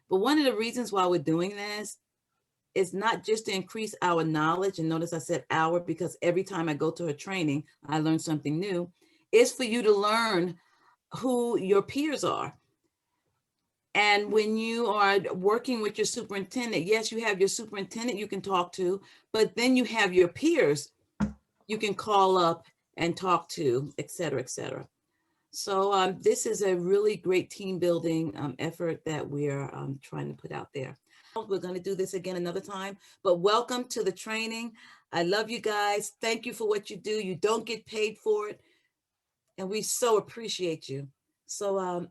But one of the reasons why we're doing this is not just to increase our knowledge, and notice I said our because every time I go to a training, I learn something new, is for you to learn who your peers are. And when you are working with your superintendent, yes, you have your superintendent you can talk to, but then you have your peers you can call up and talk to, et cetera, et cetera. So this is a really great team building effort that we're trying to put out there. We're going to do this again another time, but welcome to the training. I love you guys. Thank you for what you do. You don't get paid for it, and we so appreciate you. So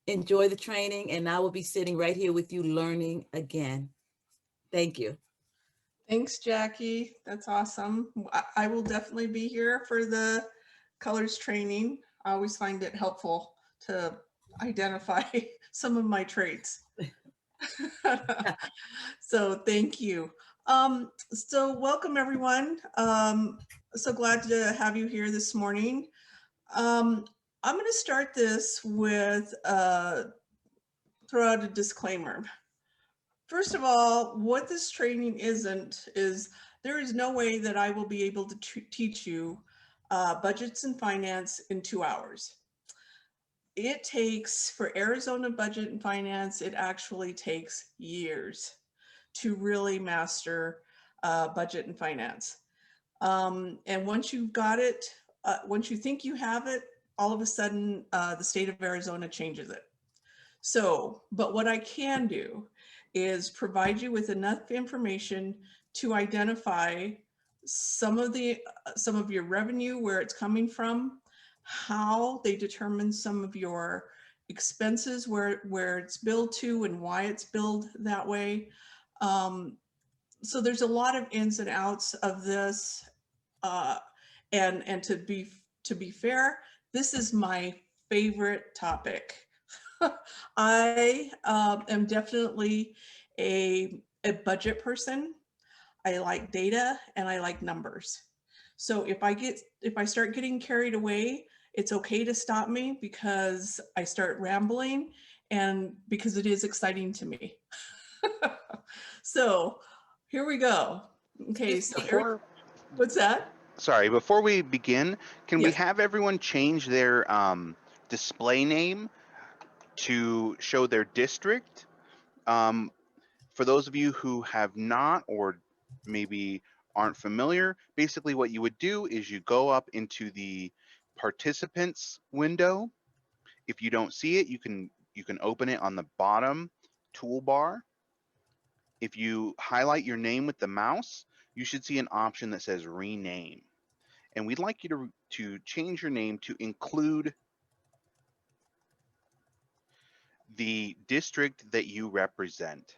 enjoy the training, and I will be sitting right here with you learning again. Thank you. Thanks, Jackie. That's awesome. I will definitely be here for the colors training. I always find it helpful to identify some of my traits. So thank you. So welcome everyone. So glad to have you here this morning. I'm going to start this with throw out a disclaimer. First of all, what this training isn't is there is no way that I will be able to teach you budgets and finance in 2 hours. It takes, for Arizona budget and finance, it actually takes years to really master budget and finance. And once you've got it, once you think you have it, all of a sudden the state of Arizona changes it. So, but what I can do is provide you with enough information to identify some of your revenue, where it's coming from, how they determine some of your expenses, where it's billed to and why it's billed that way. So there's a lot of ins and outs of this, and to be fair, this is my favorite topic. I am definitely a budget person. I like data and I like numbers. So if I start getting carried away, it's okay to stop me because I start rambling and because it is exciting to me. So here we go. Okay, so what's that? Sorry, before we begin, can Yes. we have everyone change their display name to show their district? For those of you who have not or maybe aren't familiar, basically what you would do is you go up into the participants window. If you don't see it, you can open it on the bottom toolbar. If you highlight your name with the mouse, you should see an option that says rename. And we'd like you to change your name to include the district that you represent.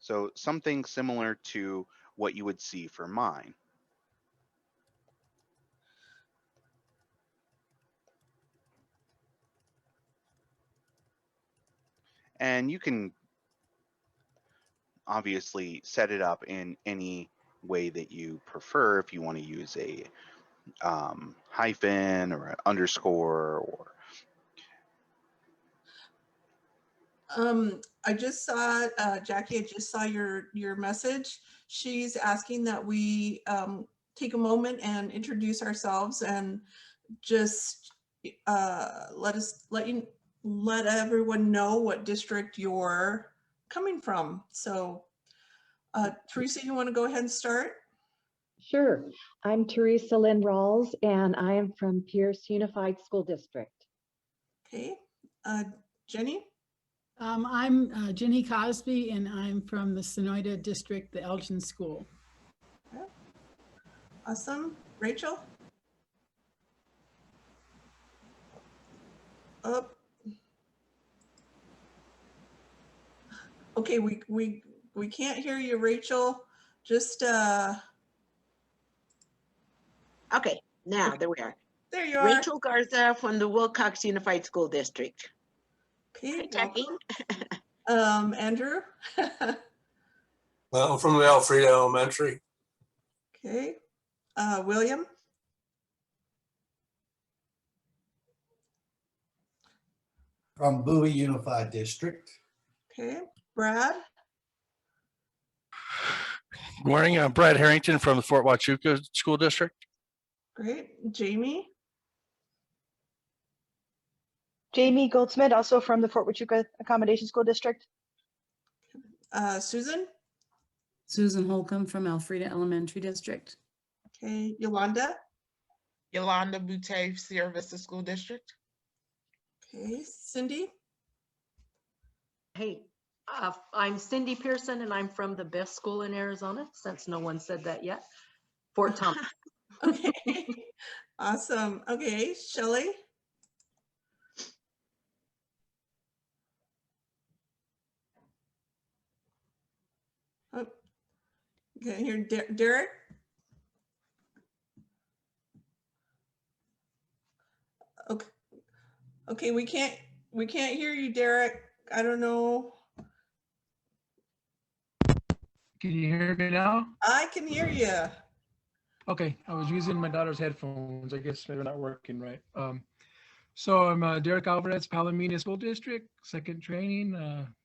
So something similar to what you would see for mine. And you can obviously set it up in any way that you prefer. If you want to use a hyphen or an underscore or. I just saw, Jackie, I just saw your message. She's asking that we take a moment and introduce ourselves and just let everyone know what district you're coming from. So Teresa, you want to go ahead and start? Sure. I'm Teresa Lynn Rawls, and I am from Pierce Unified School District. Okay. Jenny? I'm Jenny Cosby, and I'm from the Sonoyta District, the Elgin School. Okay. Awesome. Rachel? Oh. Okay, we can't hear you, Rachel. Just Okay, now there we are. There you are. Rachel Garza from the Wilcox Unified School District. Okay, Hi, Jackie. Andrew? Well, I'm from the Alfreda Elementary. Okay. William? from Bowie Unified District. Okay, Brad. Good morning. I'm Brad Harrington from the Fort Huachuca School District. Great. Jamie. Jamie Goldsmith, also from the Fort Huachuca Accommodation School District. Susan. Susan Holcomb from Elfrida Elementary District. Okay, Yolanda. Yolanda Boutte, Sierra Vista School District. Okay, Cindy. Hey, I'm Cindy Pearson, and I'm from the best school in Arizona, since no one said that yet, Fort Thompson. Okay, awesome. Okay, Shelley. Oh, okay, here, Derek. Okay, okay, we can't hear you, Derek. I don't know. Can you hear me now? I can hear you. Okay, I was using my daughter's headphones. I guess they're not working right. So I'm Derek Alvarez, Palomino School District, second training.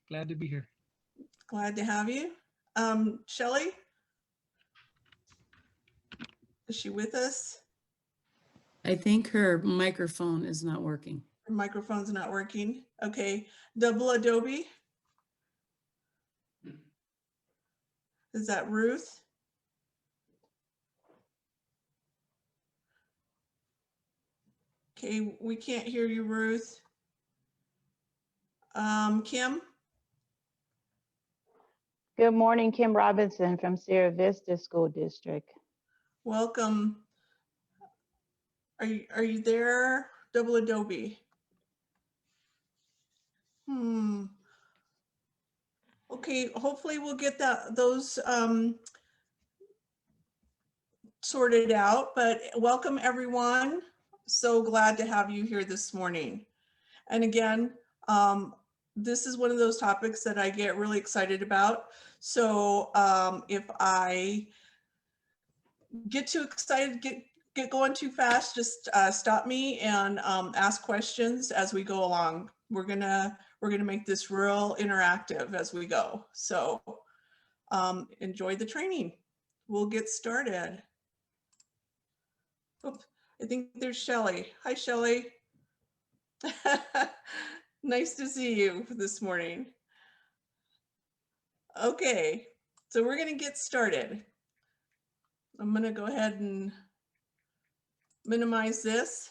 Glad to be here. Glad to have you. Shelley? Is she with us? I think her microphone is not working. Her microphone's not working. Okay, double Adobe. Is that Ruth? Okay, we can't hear you, Ruth. Kim? Good morning, Kim Robinson from Sierra Vista School District. Welcome. Are you there? Double Adobe. Okay, hopefully we'll get those sorted out, but welcome everyone. So glad to have you here this morning. And again, this is one of those topics that I get really excited about. So if I get too excited, get going too fast, just stop me and ask questions as we go along. We're gonna make this real interactive as we go. So enjoy the training. We'll get started. Oops, I think there's Shelley. Hi, Shelley. Nice to see you this morning. Okay, so we're gonna get started. I'm gonna go ahead and minimize this.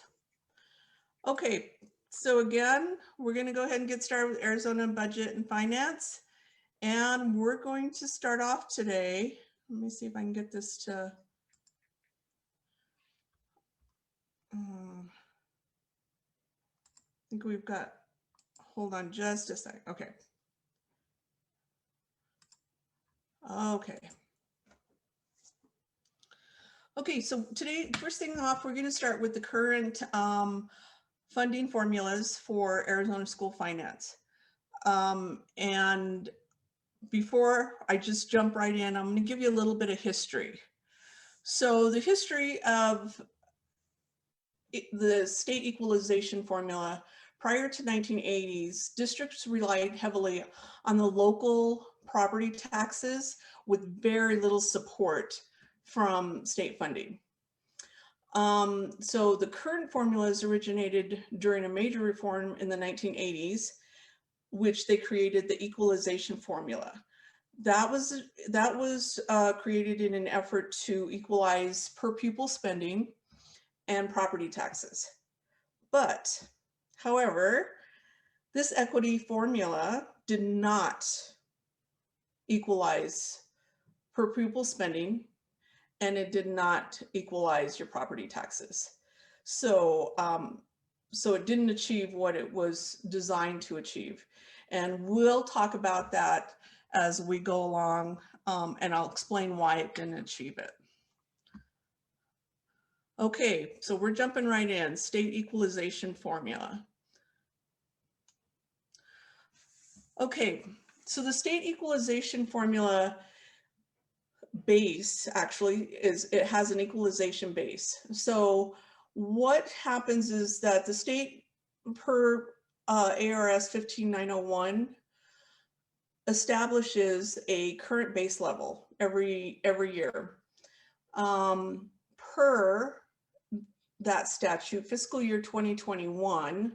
Okay, so again, we're gonna go ahead and get started with Arizona Budget and Finance. And we're going to start off today. Let me see if I can get this to, I think we've got, hold on just a sec, okay. Okay. Okay, so today, first thing off, we're going to start with the current funding formulas for Arizona school finance. And before I just jump right in, I'm going to give you a little bit of history. So the history of the state equalization formula prior to 1980s, districts relied heavily on the local property taxes with very little support from state funding. So the current formulas originated during a major reform in the 1980s, which they created the equalization formula. That was created in an effort to equalize per pupil spending and property taxes. But, however, this equity formula did not equalize per pupil spending, and it did not equalize your property taxes. So, so it didn't achieve what it was designed to achieve. And we'll talk about that as we go along, and I'll explain why it didn't achieve it. Okay, so we're jumping right in, state equalization formula. Okay, so the state equalization formula base actually it has an equalization base. So what happens is that the state per ARS 15901 establishes a current base level every year. Per that statute, fiscal year 2021,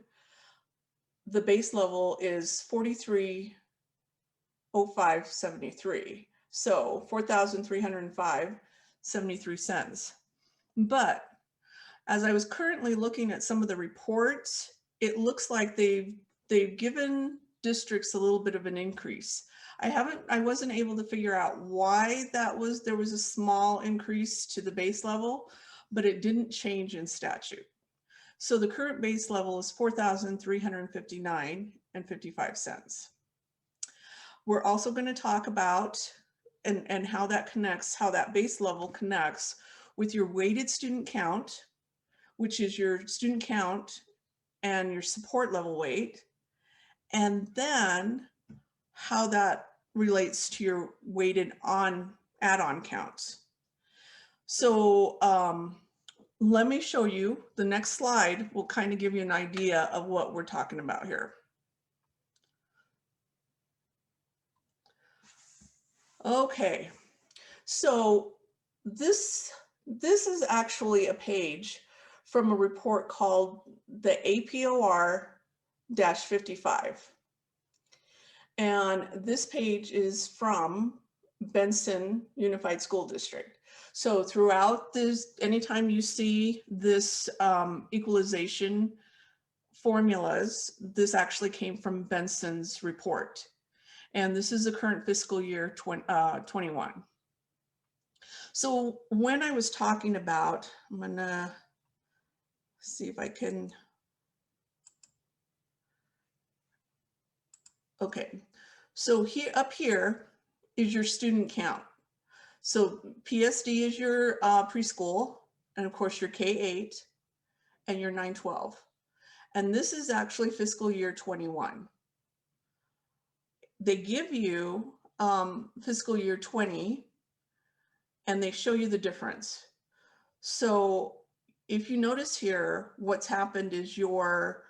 the base level is 4305.73. So 4,305.73 cents. But as I was currently looking at some of the reports, it looks like they've given districts a little bit of an increase. I wasn't able to figure out why that was. There was a small increase to the base level, but it didn't change in statute. So the current base level is 4,359.55 cents. We're also going to talk about and how that connects, how that base level connects with your weighted student count, which is your student count and your support level weight, and then how that relates to your weighted add-on counts. So let me show you. The next slide will kind of give you an idea of what we're talking about here. Okay, so this is actually a page from a report called the APOR-55. And this page is from Benson Unified School District. So throughout this, anytime you see this equalization formulas, this actually came from Benson's report. And this is the current fiscal year 21. So when I was talking about, I'm gonna see if I can, okay. So here, up here is your student count. So PSD is your preschool, and of course your K-8 and your 9-12. And this is actually fiscal year 21. They give you fiscal year 20, and they show you the difference. So if you notice here, what's happened is your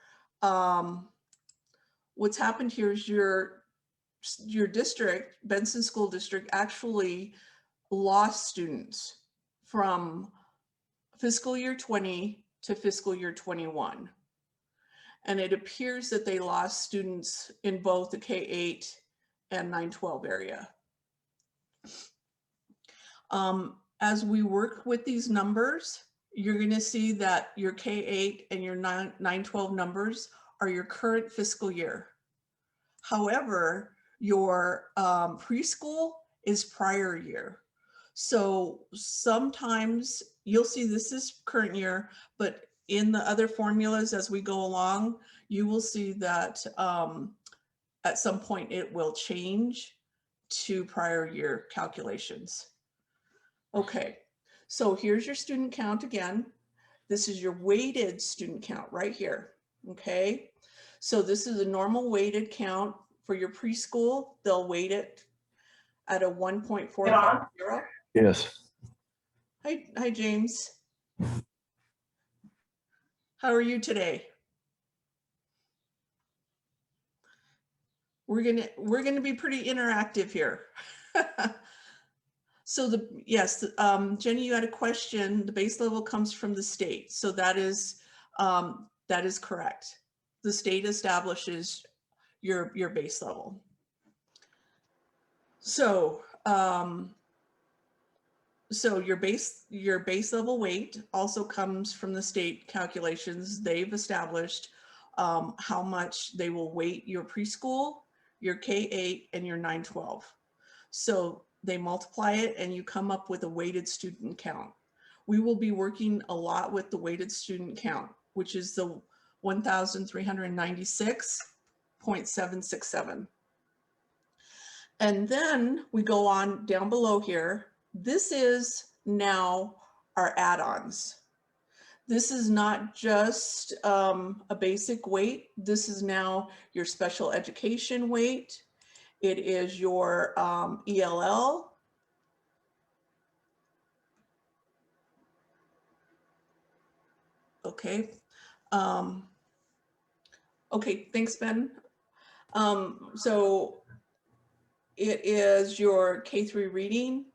district, Benson School District, actually lost students from fiscal year 20 to fiscal year 21. And it appears that they lost students in both the K-8 and 9-12 area. As we work with these numbers, you're going to see that your K-8 and your 9-12 numbers are your current fiscal year. However, your preschool is prior year. So sometimes you'll see this is current year, but in the other formulas as we go along, you will see that at some point it will change to prior year calculations. Okay, so here's your student count again. This is your weighted student count right here, okay? So this is a normal weighted count for your preschool. They'll weight it at a 1.450. Yes. Hi, James. How are you today? We're gonna be pretty interactive here. So yes, Jenny, you had a question. The base level comes from the state, so that is correct. The state establishes your base level. So so your base level weight also comes from the state calculations. They've established how much they will weight your preschool, your K-8, and your 9-12. So they multiply it and you come up with a weighted student count. We will be working a lot with the weighted student count, which is the 1,396.767. And then we go on down below here. This is now our add-ons. This is not just a basic weight. This is now your special education weight. It is your ELL. Okay. Okay, thanks, Ben. So it is your K3 reading,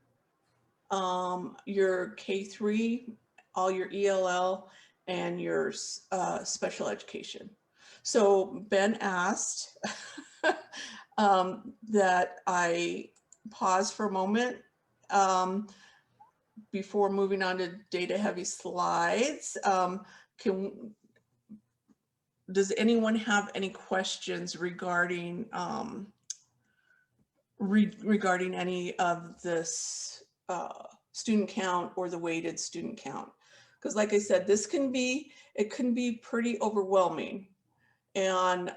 your K3, all your ELL, and your special education. So Ben asked that I pause for a moment before moving on to data heavy slides. Does anyone have any questions regarding regarding any of this student count or the weighted student count? Because like I said, it can be pretty overwhelming. And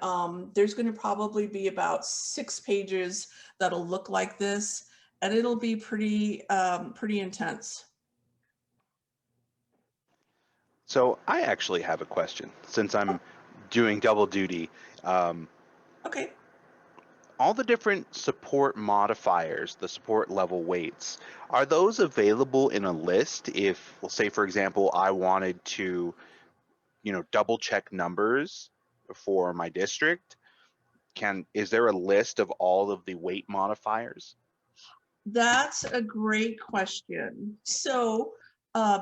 there's going to probably be about 6 pages that'll look like this, and it'll be pretty intense. So I actually have a question since I'm doing double duty. Okay. All the different support modifiers, the support level weights, are those available in a list? If, well, say for example, I wanted to, double check numbers for my district, is there a list of all of the weight modifiers? That's a great question. So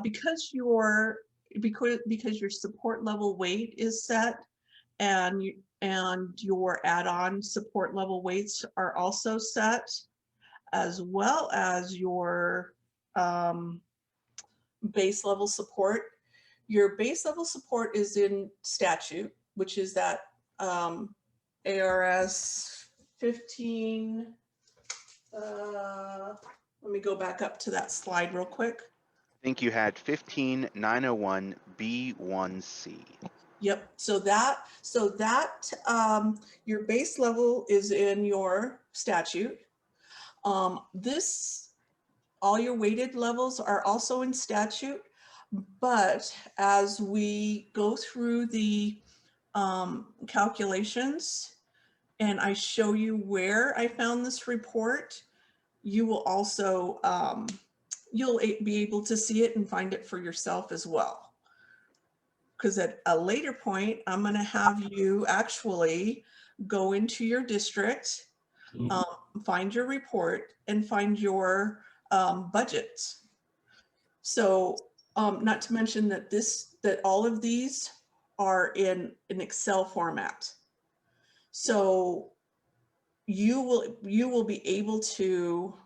because your support level weight is set, and your add-on support level weights are also set, as well as your base level support. Your base level support is in statute, which is that ARS 15. Let me go back up to that slide real quick. I think you had 15901 B1C. Yep. So that your base level is in your statute. All your weighted levels are also in statute, but as we go through the calculations and I show you where I found this report, you will also you'll be able to see it and find it for yourself as well. Because at a later point, I'm going to have you actually go into your district, find your report, and find your budgets. So not to mention that all of these are in an Excel format. So you will be able to,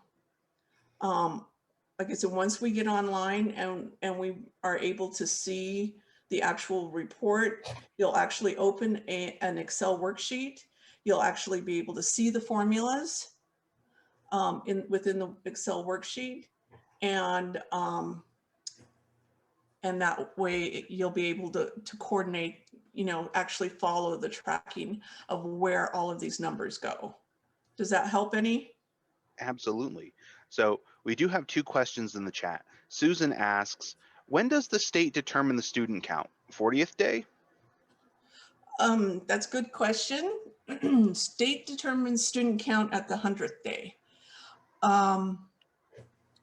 like I said, once we get online and we are able to see the actual report, you'll actually open an Excel worksheet. You'll actually be able to see the formulas within the Excel worksheet, and that way you'll be able to coordinate, actually follow the tracking of where all of these numbers go. Does that help any? Absolutely. So we do have 2 questions in the chat. Susan asks, when does the state determine the student count? 40th day? That's a good question. State determines student count at the 100th day.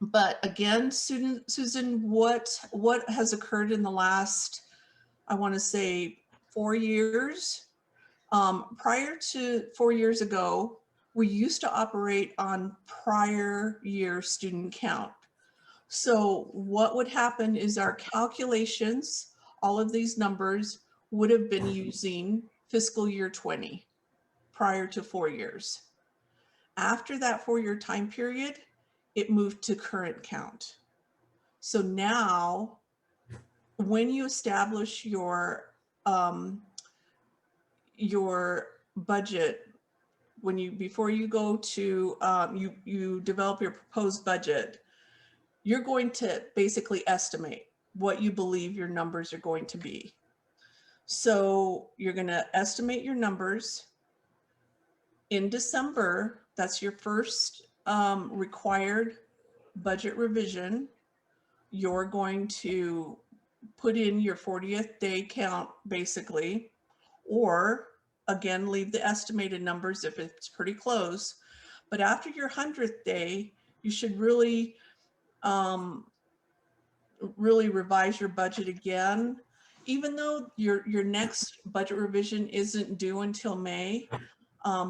But again, Susan, what has occurred in the last, I want to say 4 years? Prior to 4 years ago, we used to operate on prior year student count. So what would happen is our calculations, all of these numbers would have been using fiscal year 20 prior to 4 years. After that 4-year time period, it moved to current count. So now when you establish your budget, before you go to, you develop your proposed budget, you're going to basically estimate what you believe your numbers are going to be. So you're going to estimate your numbers. In December, that's your first required budget revision. You're going to put in your 40th day count, basically, or again, leave the estimated numbers if it's pretty close. But after your 100th day, you should really revise your budget again even though your next budget revision isn't due until May,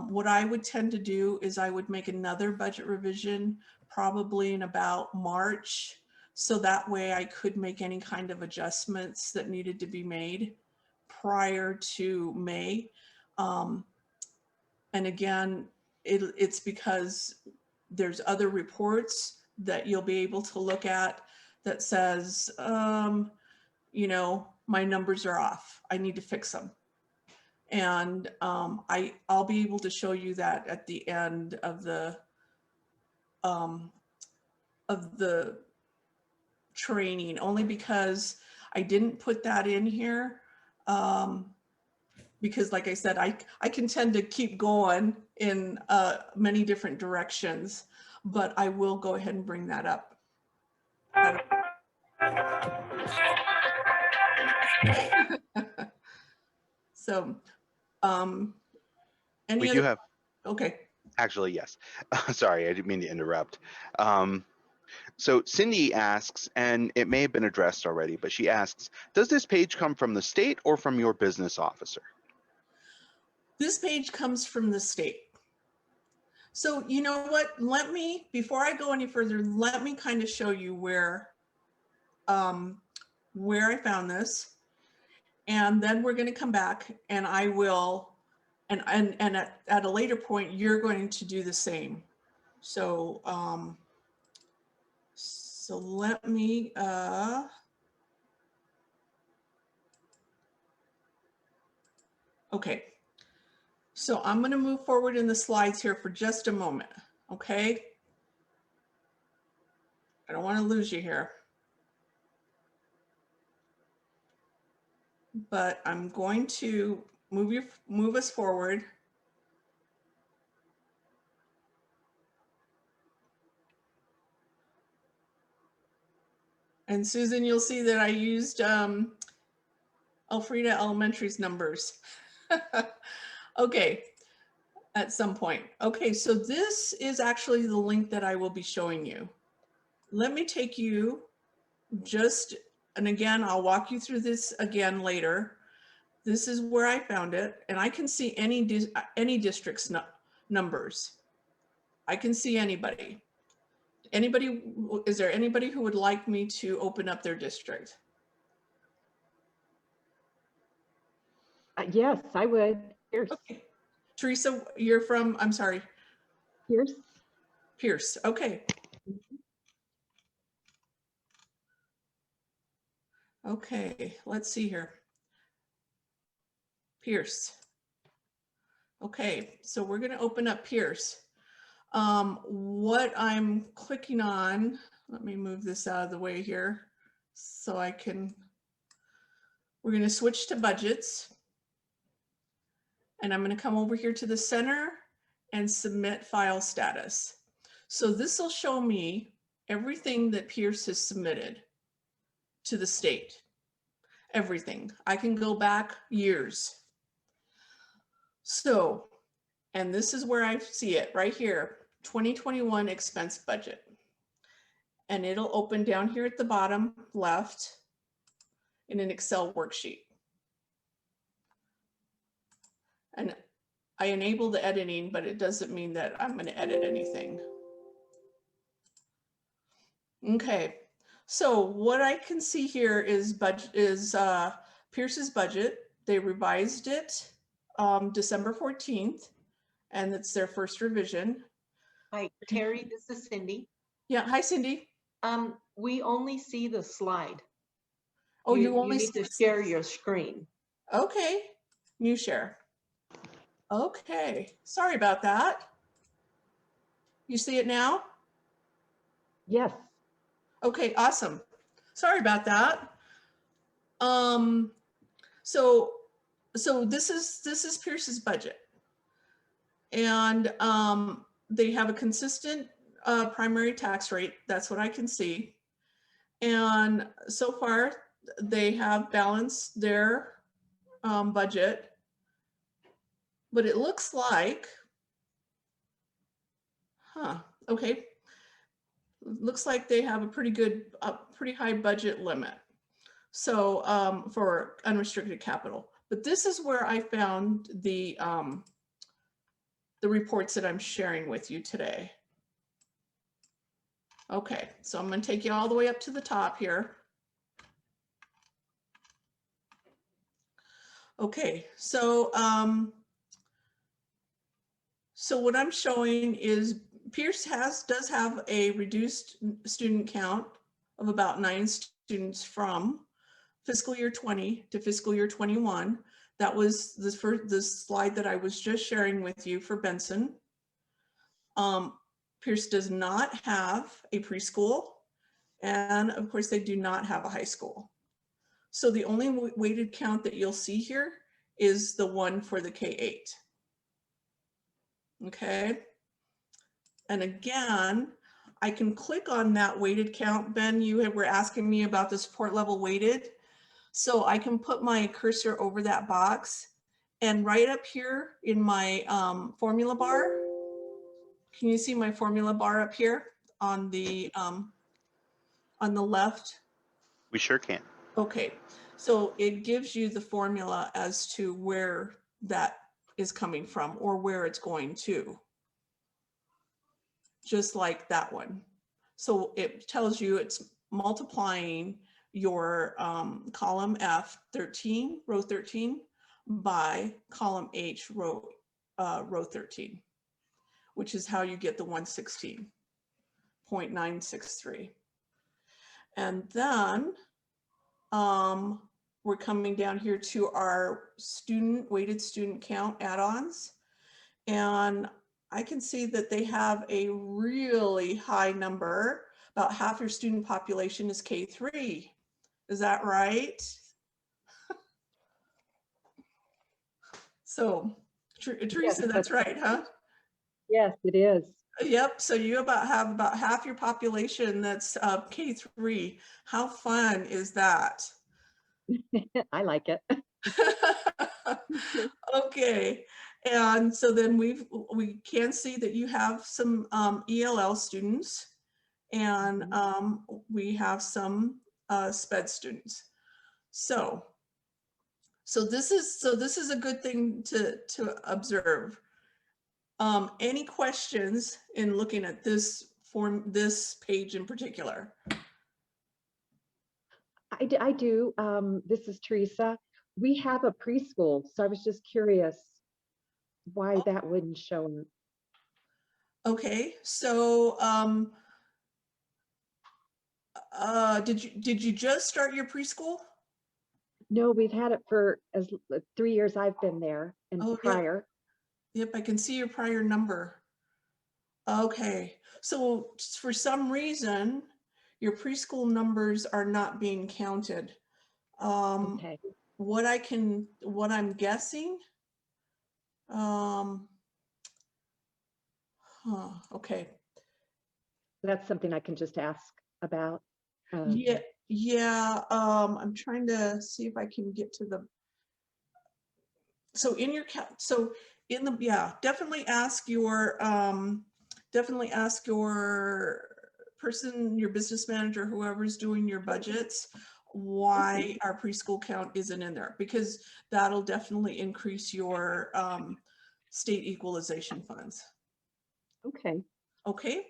what I would tend to do is I would make another budget revision probably in about March. So that way I could make any kind of adjustments that needed to be made prior to May. And again, it's because there's other reports that you'll be able to look at that says, you know, my numbers are off. I need to fix them. And I'll be able to show you that at the end of the training, only because I didn't put that in here. Because like I said, I can tend to keep going in many different directions, but I will go ahead and bring that up. So, any We other? do have, Okay. actually, yes. Sorry, I didn't mean to interrupt. So Cindy asks, and it may have been addressed already, but she asks, does this page come from the state or from your business officer? This page comes from the state. So you know what, let me, before I go any further, let me kind of show you where I found this. And then we're going to come back and I will, and at a later point, you're going to do the same. So, so let me, okay. So I'm going to move forward in the slides here for just a moment. Okay. I don't want to lose you here. But I'm going to move us forward. And Susan, you'll see that I used Elfrida Elementary's numbers. Okay, at some point. Okay, so this is actually the link that I will be showing you. Let me take you just, and again, I'll walk you through this again later. This is where I found it, and I can see any district's numbers. I can see anybody. Anybody, is there anybody who would like me to open up their district? Yes, I would. Pierce. Okay. Teresa, you're from, I'm sorry. Pierce. Pierce, okay. Okay, let's see here. Pierce. Okay, so we're gonna open up Pierce. What I'm clicking on, let me move this out of the way here so I can, we're gonna switch to budgets. And I'm gonna come over here to the center and submit file status. So this will show me everything that Pierce has submitted to the state. Everything. I can go back years. So, and this is where I see it right here, 2021 expense budget. And it'll open down here at the bottom left in an Excel worksheet. And I enable the editing, but it doesn't mean that I'm going to edit anything. Okay, so what I can see here is Pierce's budget. They revised it December 14th, and it's their first revision. Hi, Terry, this is Cindy. Yeah, hi, Cindy. We only see the slide. Oh, you only need to share your screen. Okay, new share. Okay, sorry about that. You see it now? Yes. Okay, awesome. Sorry about that. So this is Pierce's budget, and they have a consistent primary tax rate. That's what I can see, and so far they have balanced their budget. But it looks like, okay. Looks like they have a pretty high budget limit. So for unrestricted capital. But this is where I found the reports that I'm sharing with you today. Okay, so I'm going to take you all the way up to the top here. Okay, so so what I'm showing is Pierce does have a reduced student count of about 9 students from fiscal year 20 to fiscal year 21. That was the slide that I was just sharing with you for Benson. Pierce does not have a preschool, and of course they do not have a high school. So the only weighted count that you'll see here is the one for the K-8. Okay. And again, I can click on that weighted count. Ben, you were asking me about the support level weighted. So I can put my cursor over that box, and right up here in my formula bar, can you see my formula bar up here on the left? We sure can. Okay, so it gives you the formula as to where that is coming from or where it's going to, just like that one. So it tells you it's multiplying your column F 13, row 13, by column H, row 13, which is how you get the 116.963. And then we're coming down here to our weighted student count add-ons. And I can see that they have a really high number. About half your student population is K3. Is that right? So, Teresa, Yes, that's right, huh? Yes, it is. Yep. So you have about half your population that's K3. How fun is that? I like it. Okay. And so then we can see that you have some ELL students, and we have some SPED students. So this is a good thing to observe. Any questions in looking at this page in particular? I do. This is Teresa. We have a preschool, so I was just curious why that wouldn't show up. Okay, so did you just start your preschool? No, we've had it for 3 years I've been there and prior. Yep, I can see your prior number. Okay, so for some reason, your preschool numbers are not being counted. Okay. What I'm guessing, okay. That's something I can just ask about. Yeah, I'm trying to see if I can get to the, so in your, definitely ask your person, your business manager, whoever's doing your budgets, why our preschool count isn't in there, because that'll definitely increase your state equalization funds. Okay. Okay.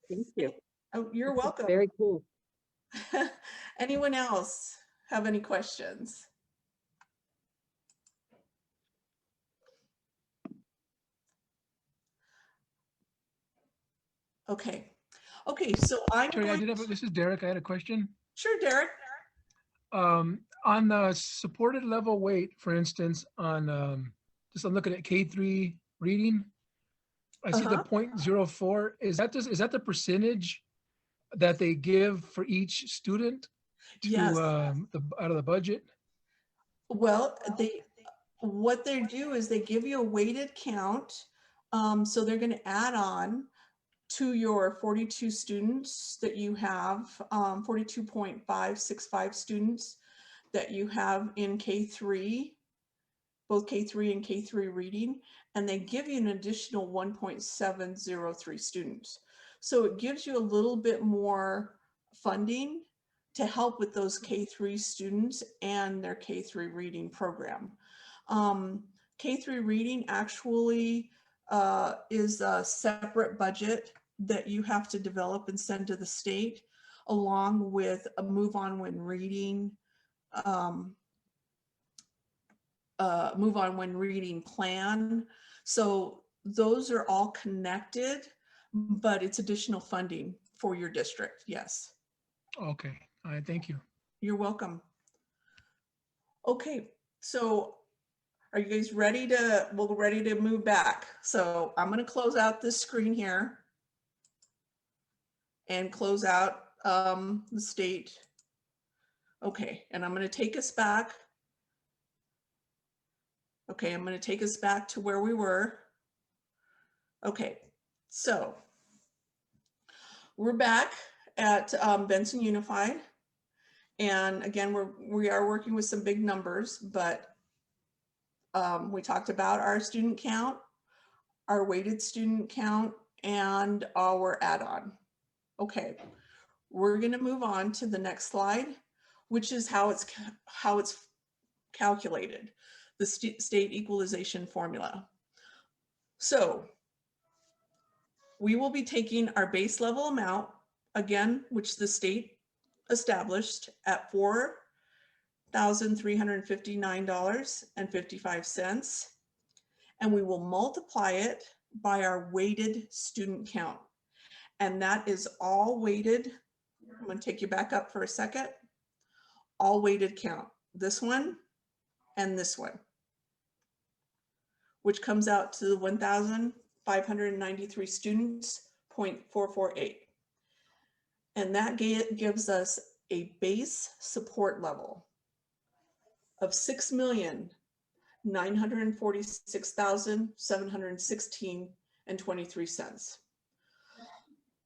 Thank you. Oh, you're welcome. Very cool. Anyone else have any questions? Okay. Okay, so This is Derek. I had a question. Sure, Derek. On the supported level weight, for instance, on I'm looking at K3 reading, I see the 0.04. Is that the percentage that they give for each student to out of the budget? Well, what they do is they give you a weighted count. So they're going to add on to your 42 students that you have, 42.565 students that you have in K3, both K3 and K3 reading, and they give you an additional 1.703 students. So it gives you a little bit more funding to help with those K-3 students and their K-3 reading program. K-3 reading actually is a separate budget that you have to develop and send to the state, along with a move on when reading, plan. So those are all connected, but it's additional funding for your district. Yes. Okay, all right, thank you. You're welcome. Okay, so are you guys ready to, we're ready to move back? So I'm going to close out this screen here and close out the state. Okay, and I'm going to take us back. Okay, I'm going to take us back to where we were. Okay, so we're back at Benson Unified. And again, we are working with some big numbers, but we talked about our student count, our weighted student count, and our add-on. Okay, we're going to move on to the next slide, which is how it's calculated, the state equalization formula. So we will be taking our base level amount, again, which the state established at $4,359.55, and we will multiply it by our weighted student count. And that is all weighted. I'm going to take you back up for a second. All weighted count, this one and this one, which comes out to 1,593 students, 0.448. And that gives us a base support level of $6,946,716.23.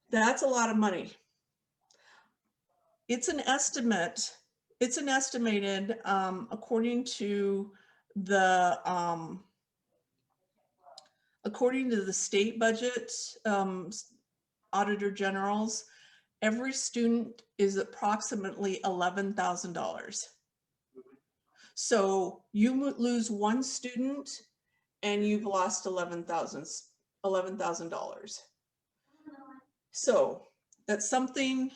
That's a lot of money. It's an estimate. It's an estimated, according to the state budget, Auditor General's, every student is approximately $11,000. So you lose one student and you've lost $11,000. So that's something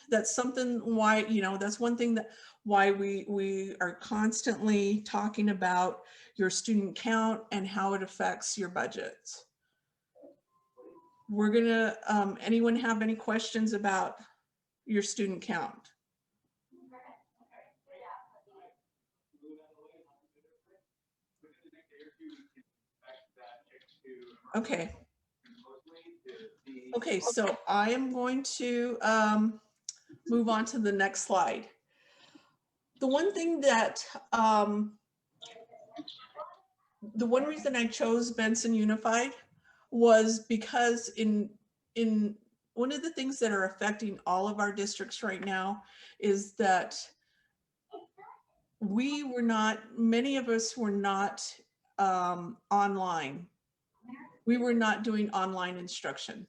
why, that's one thing that why we are constantly talking about your student count and how it affects your budgets. We're gonna, anyone have any questions about your student count? Okay. Okay, so I am going to move on to the next slide. The one thing that, the one reason I chose Benson Unified was because in one of the things that are affecting all of our districts right now is that many of us were not online. We were not doing online instruction.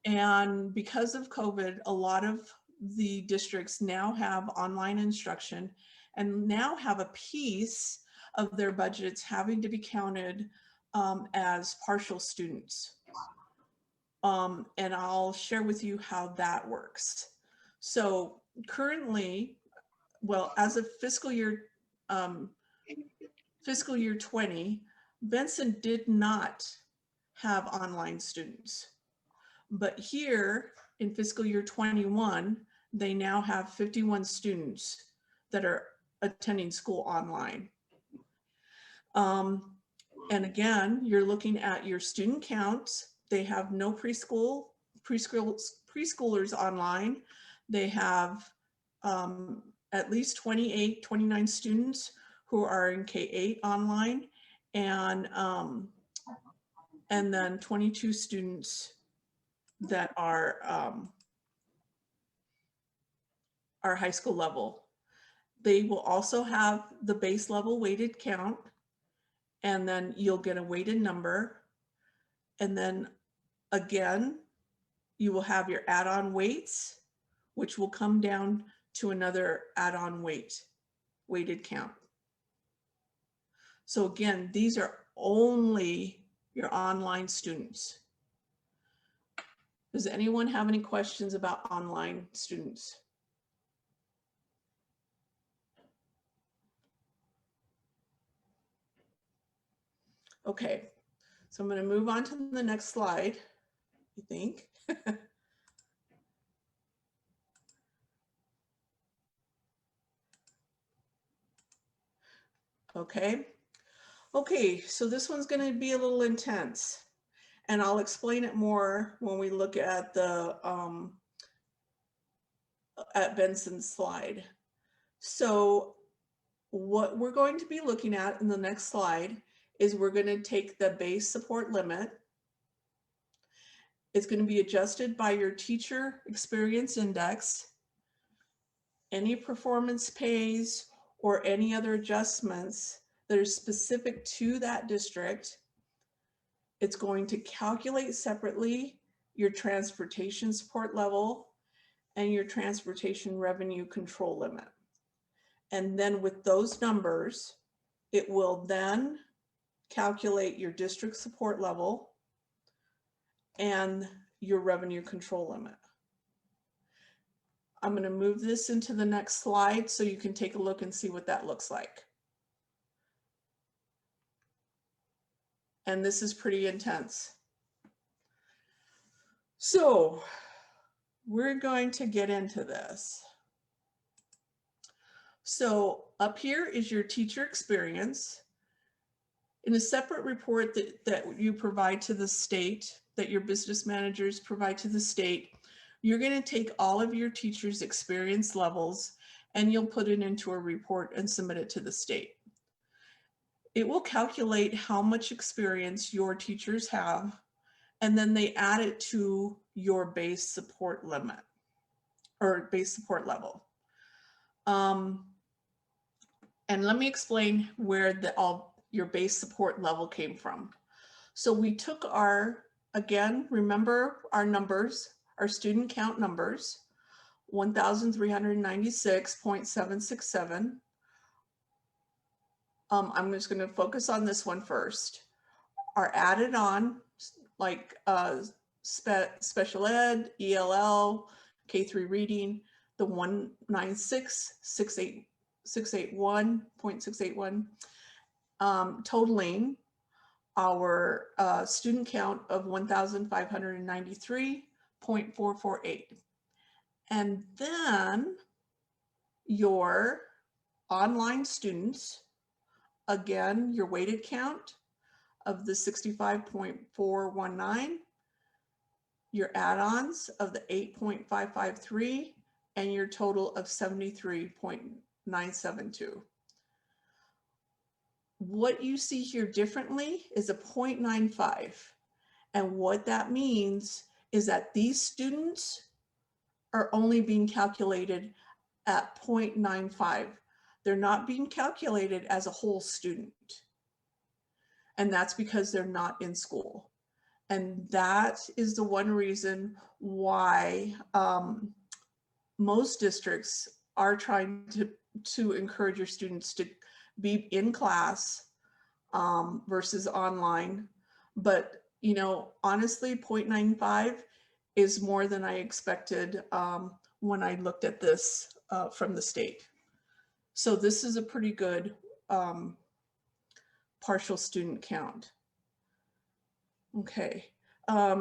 And because of COVID, a lot of the districts now have online instruction and now have a piece of their budgets having to be counted as partial students. And I'll share with you how that works. So currently, well, as of fiscal year 20, Benson did not have online students. But here in fiscal year 21, they now have 51 students that are attending school online. And again, you're looking at your student counts. They have no preschoolers online. They have at least 29 students who are in K-8 online, and then 22 students that are high school level. They will also have the base level weighted count, and then you'll get a weighted number. And then again, you will have your add-on weights, which will come down to another add-on weighted count. So again, these are only your online students. Does anyone have any questions about online students? Okay, so I'm going to move on to the next slide, I think. Okay, so this one's going to be a little intense, and I'll explain it more when we look at the at Benson's slide. So what we're going to be looking at in the next slide is we're going to take the base support limit. It's going to be adjusted by your teacher experience index, any performance pays, or any other adjustments that are specific to that district. It's going to calculate separately your transportation support level and your transportation revenue control limit. And then with those numbers, it will then calculate your district support level and your revenue control limit. I'm going to move this into the next slide so you can take a look and see what that looks like. And this is pretty intense. So we're going to get into this. So up here is your teacher experience. In a separate report that you provide to the state, that your business managers provide to the state, you're going to take all of your teachers' experience levels and you'll put it into a report and submit it to the state. It will calculate how much experience your teachers have, and then they add it to your base support limit or base support level. And let me explain where your base support level came from. So we took our, again, remember our numbers, our student count numbers, 1,396.767. I'm just going to focus on this one first. Our added on, like special ed, ELL, K3 reading, the 196.681, totaling our student count of 1,593.448. And then your online students, again, your weighted count of the 65.419, your add-ons of the 8.553, and your total of 73.972. What you see here differently is a 0.95. And what that means is that these students are only being calculated at 0.95. They're not being calculated as a whole student. And that's because they're not in school. And that is the one reason why most districts are trying to encourage your students to be in class versus online. But, you know, honestly, 0.95 is more than I expected when I looked at this from the state. So this is a pretty good partial student count. Okay,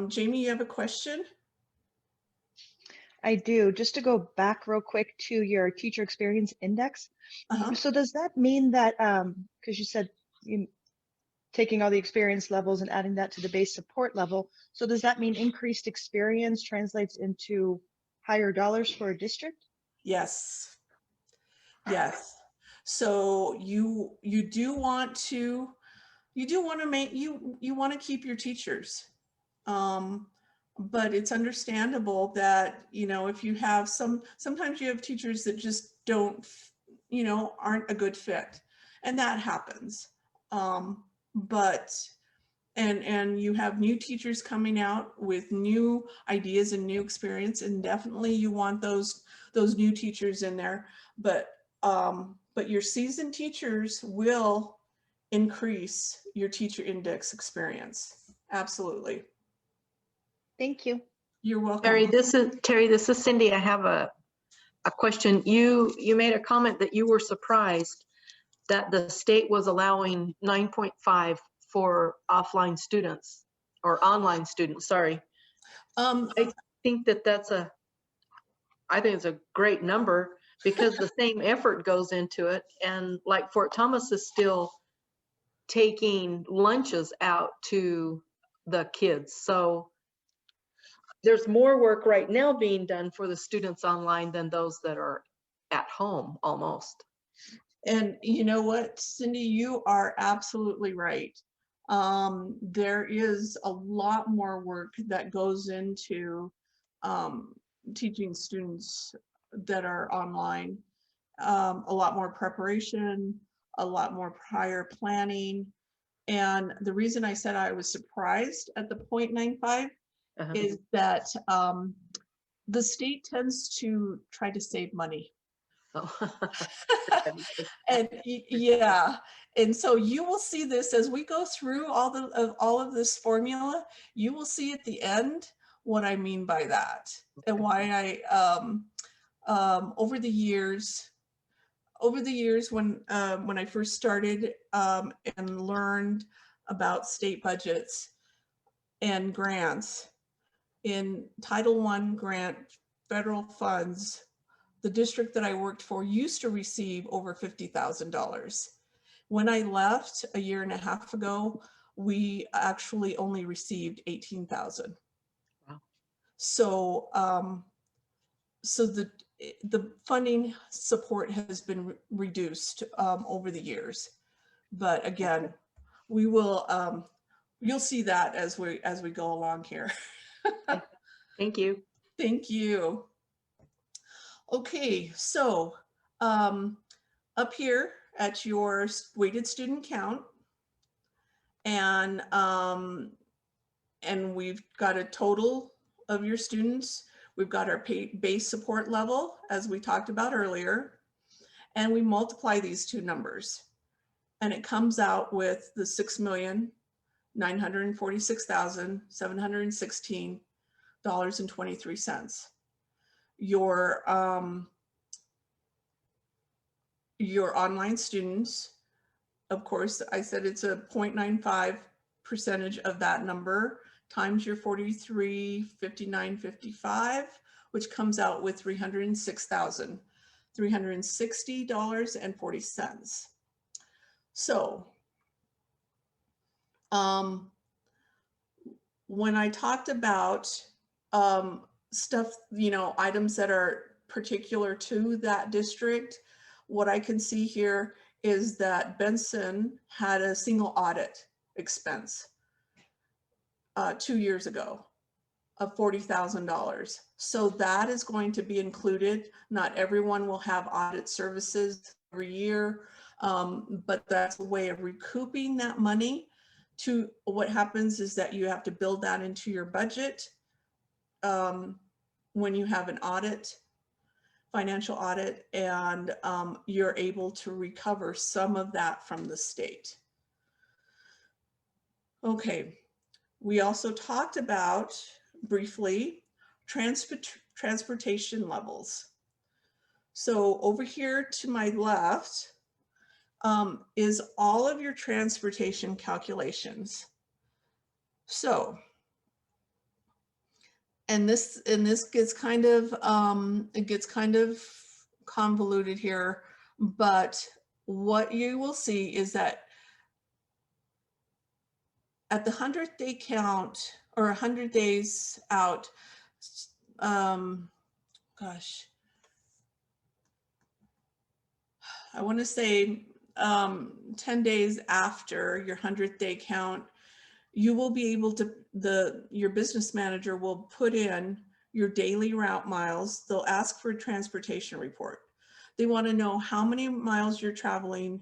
Jamie, you have a question? I do. Just to go back real quick to your teacher experience index. So does that mean that, because you said taking all the experience levels and adding that to the base support level, so does that mean increased experience translates into higher dollars for a district? Yes. Yes. So you do want to make you want to keep your teachers. But it's understandable that, you know, if you have sometimes you have teachers that just don't, you know, aren't a good fit, and that happens. But and you have new teachers coming out with new ideas and new experience, and definitely you want those new teachers in there, but your seasoned teachers will increase your teacher index experience. Absolutely. Thank you. You're welcome. Terry, this is Cindy. I have a question. You made a comment that you were surprised that the state was allowing 9.5 for offline students or online students, sorry. I think it's a great number because the same effort goes into it. And like Fort Thomas is still taking lunches out to the kids. So there's more work right now being done for the students online than those that are at home almost. And you know what, Cindy, you are absolutely right. There is a lot more work that goes into teaching students that are online. A lot more preparation, a lot more prior planning. And the reason I said I was surprised at the 0.95 is that the state tends to try to save money. And yeah, and so you will see this as we go through all of this formula. You will see at the end what I mean by that, and why I over the years when I first started and learned about state budgets and grants in Title I grant federal funds, the district that I worked for used to receive over $50,000. When I left a year and a half ago, we actually only received $18,000. Wow. So, so the funding support has been reduced over the years, but again, we will you'll see that as we go along here. Thank you. Thank you. Okay, so up here at your weighted student count, and we've got a total of your students. We've got our base support level, as we talked about earlier, and we multiply these two numbers, and it comes out with the $6,946,716.23. Your online students, of course, I said it's a 0.95% of that number times your 4359.55, which comes out with $306,360.40. So when I talked about stuff, items that are particular to that district, what I can see here is that Benson had a single audit expense 2 years ago of $40,000. So that is going to be included. Not everyone will have audit services every year, but that's a way of recouping that money. What happens is that you have to build that into your budget when you have an audit, financial audit, and you're able to recover some of that from the state. Okay, we also talked about briefly transportation levels. So over here to my left is all of your transportation calculations. So, and this gets kind of it gets kind of convoluted here, but what you will see is that at the 100th day count, or 100 days out, gosh, I want to say 10 days after your 100th day count, you will be able to, your business manager will put in your daily route miles. They'll ask for a transportation report. They want to know how many miles you're traveling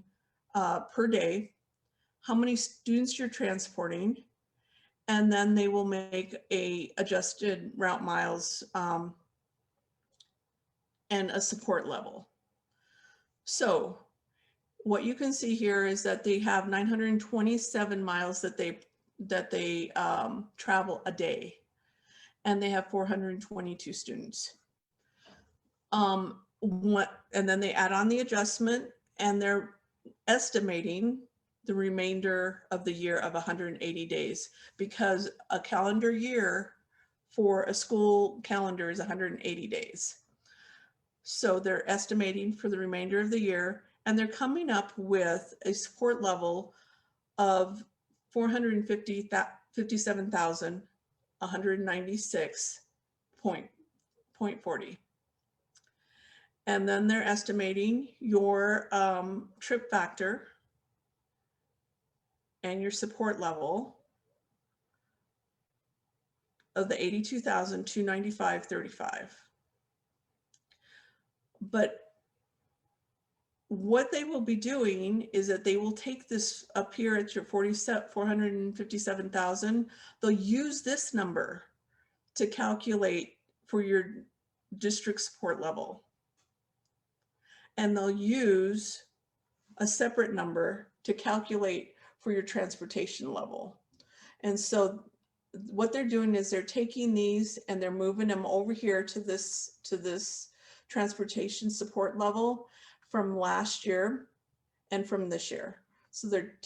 per day, how many students you're transporting, and then they will make a adjusted route miles and a support level. So what you can see here is that they have 927 miles that they travel a day, and they have 422 students. And then they add on the adjustment, and they're estimating the remainder of the year of 180 days, because a calendar year for a school calendar is 180 days. So they're estimating for the remainder of the year, and they're coming up with a support level of 457,196.40. And then they're estimating your trip factor and your support level of the 82,295.35. But what they will be doing is that they will take this up here at your 457,000. They'll use this number to calculate for your district support level. And they'll use a separate number to calculate for your transportation level. And so what they're doing is they're taking these and they're moving them over here to this transportation support level from last year and from this year. So they're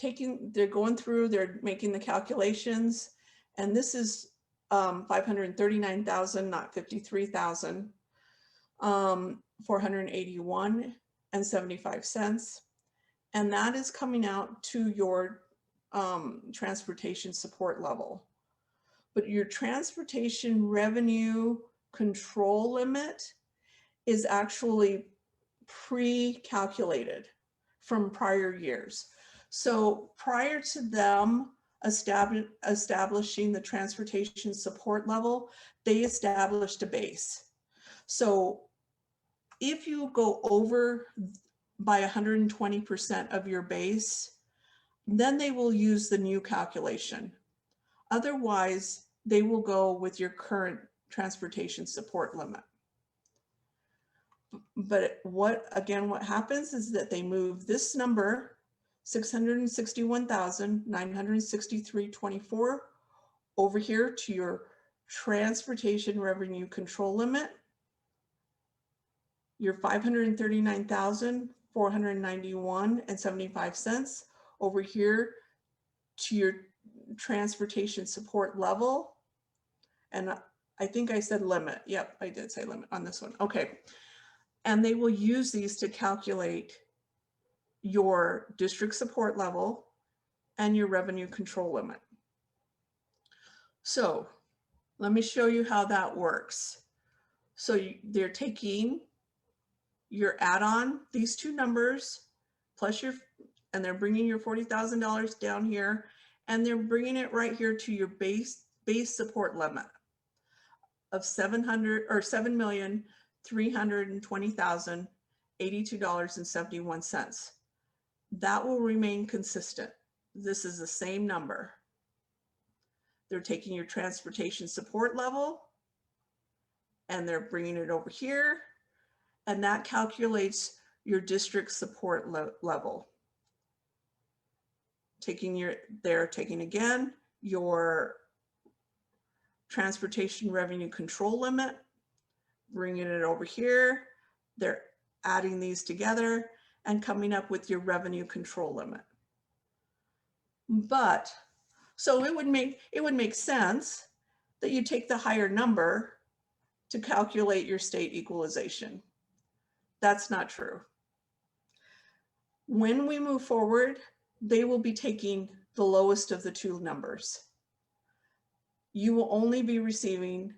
going through, they're making the calculations, and this is 539,000, not 53,000, 481.75, and that is coming out to your transportation support level. But your transportation revenue control limit is actually pre-calculated from prior years. So prior to them establishing the transportation support level, they established a base. So if you go over by 120% of your base, then they will use the new calculation. Otherwise, they will go with your current transportation support limit. But what happens is that they move this number, 661,963.24, over here to your transportation revenue control limit, your 539,491.75 over here to your transportation support level. And I think I said limit. Yep, I did say limit on this one. Okay. And they will use these to calculate your district support level and your revenue control limit. So let me show you how that works. So they're taking your add-on, these two numbers, plus and they're bringing your $40,000 down here, and they're bringing it right here to your base support limit of $7,320,082.71. That will remain consistent. This is the same number. They're taking your transportation support level and they're bringing it over here, and that calculates your district support level. They're taking again your transportation revenue control limit, bringing it over here. They're adding these together and coming up with your revenue control limit. But so it would make sense that you take the higher number to calculate your state equalization. That's not true. When we move forward, they will be taking the lowest of the two numbers. You will only be receiving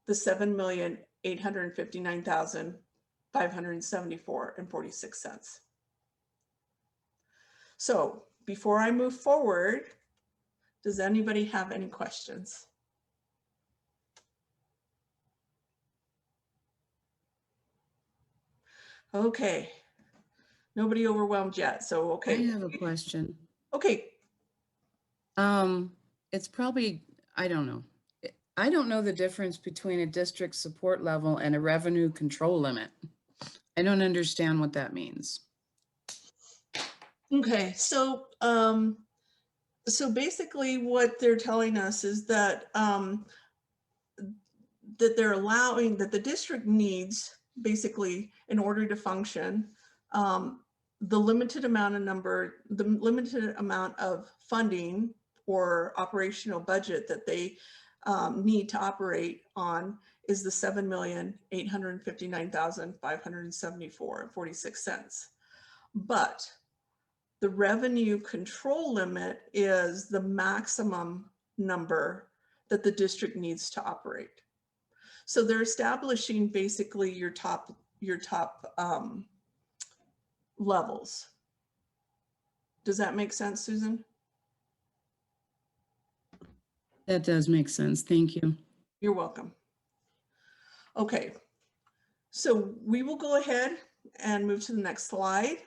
the $7,859,574.46. So before I move forward, does anybody have any questions? Okay, nobody overwhelmed yet, so okay. I have a question. Okay. It's probably, I don't know. I don't know the difference between a district support level and a revenue control limit. I don't understand what that means. Okay, so so basically what they're telling us is that that they're allowing, that the district needs, basically, in order to function, the limited amount of funding or operational budget that they need to operate on is the $7,859,574.46. But the revenue control limit is the maximum number that the district needs to operate. So they're establishing basically your top levels. Does that make sense, Susan? That does make sense. Thank you. You're welcome. Okay, so we will go ahead and move to the next slide.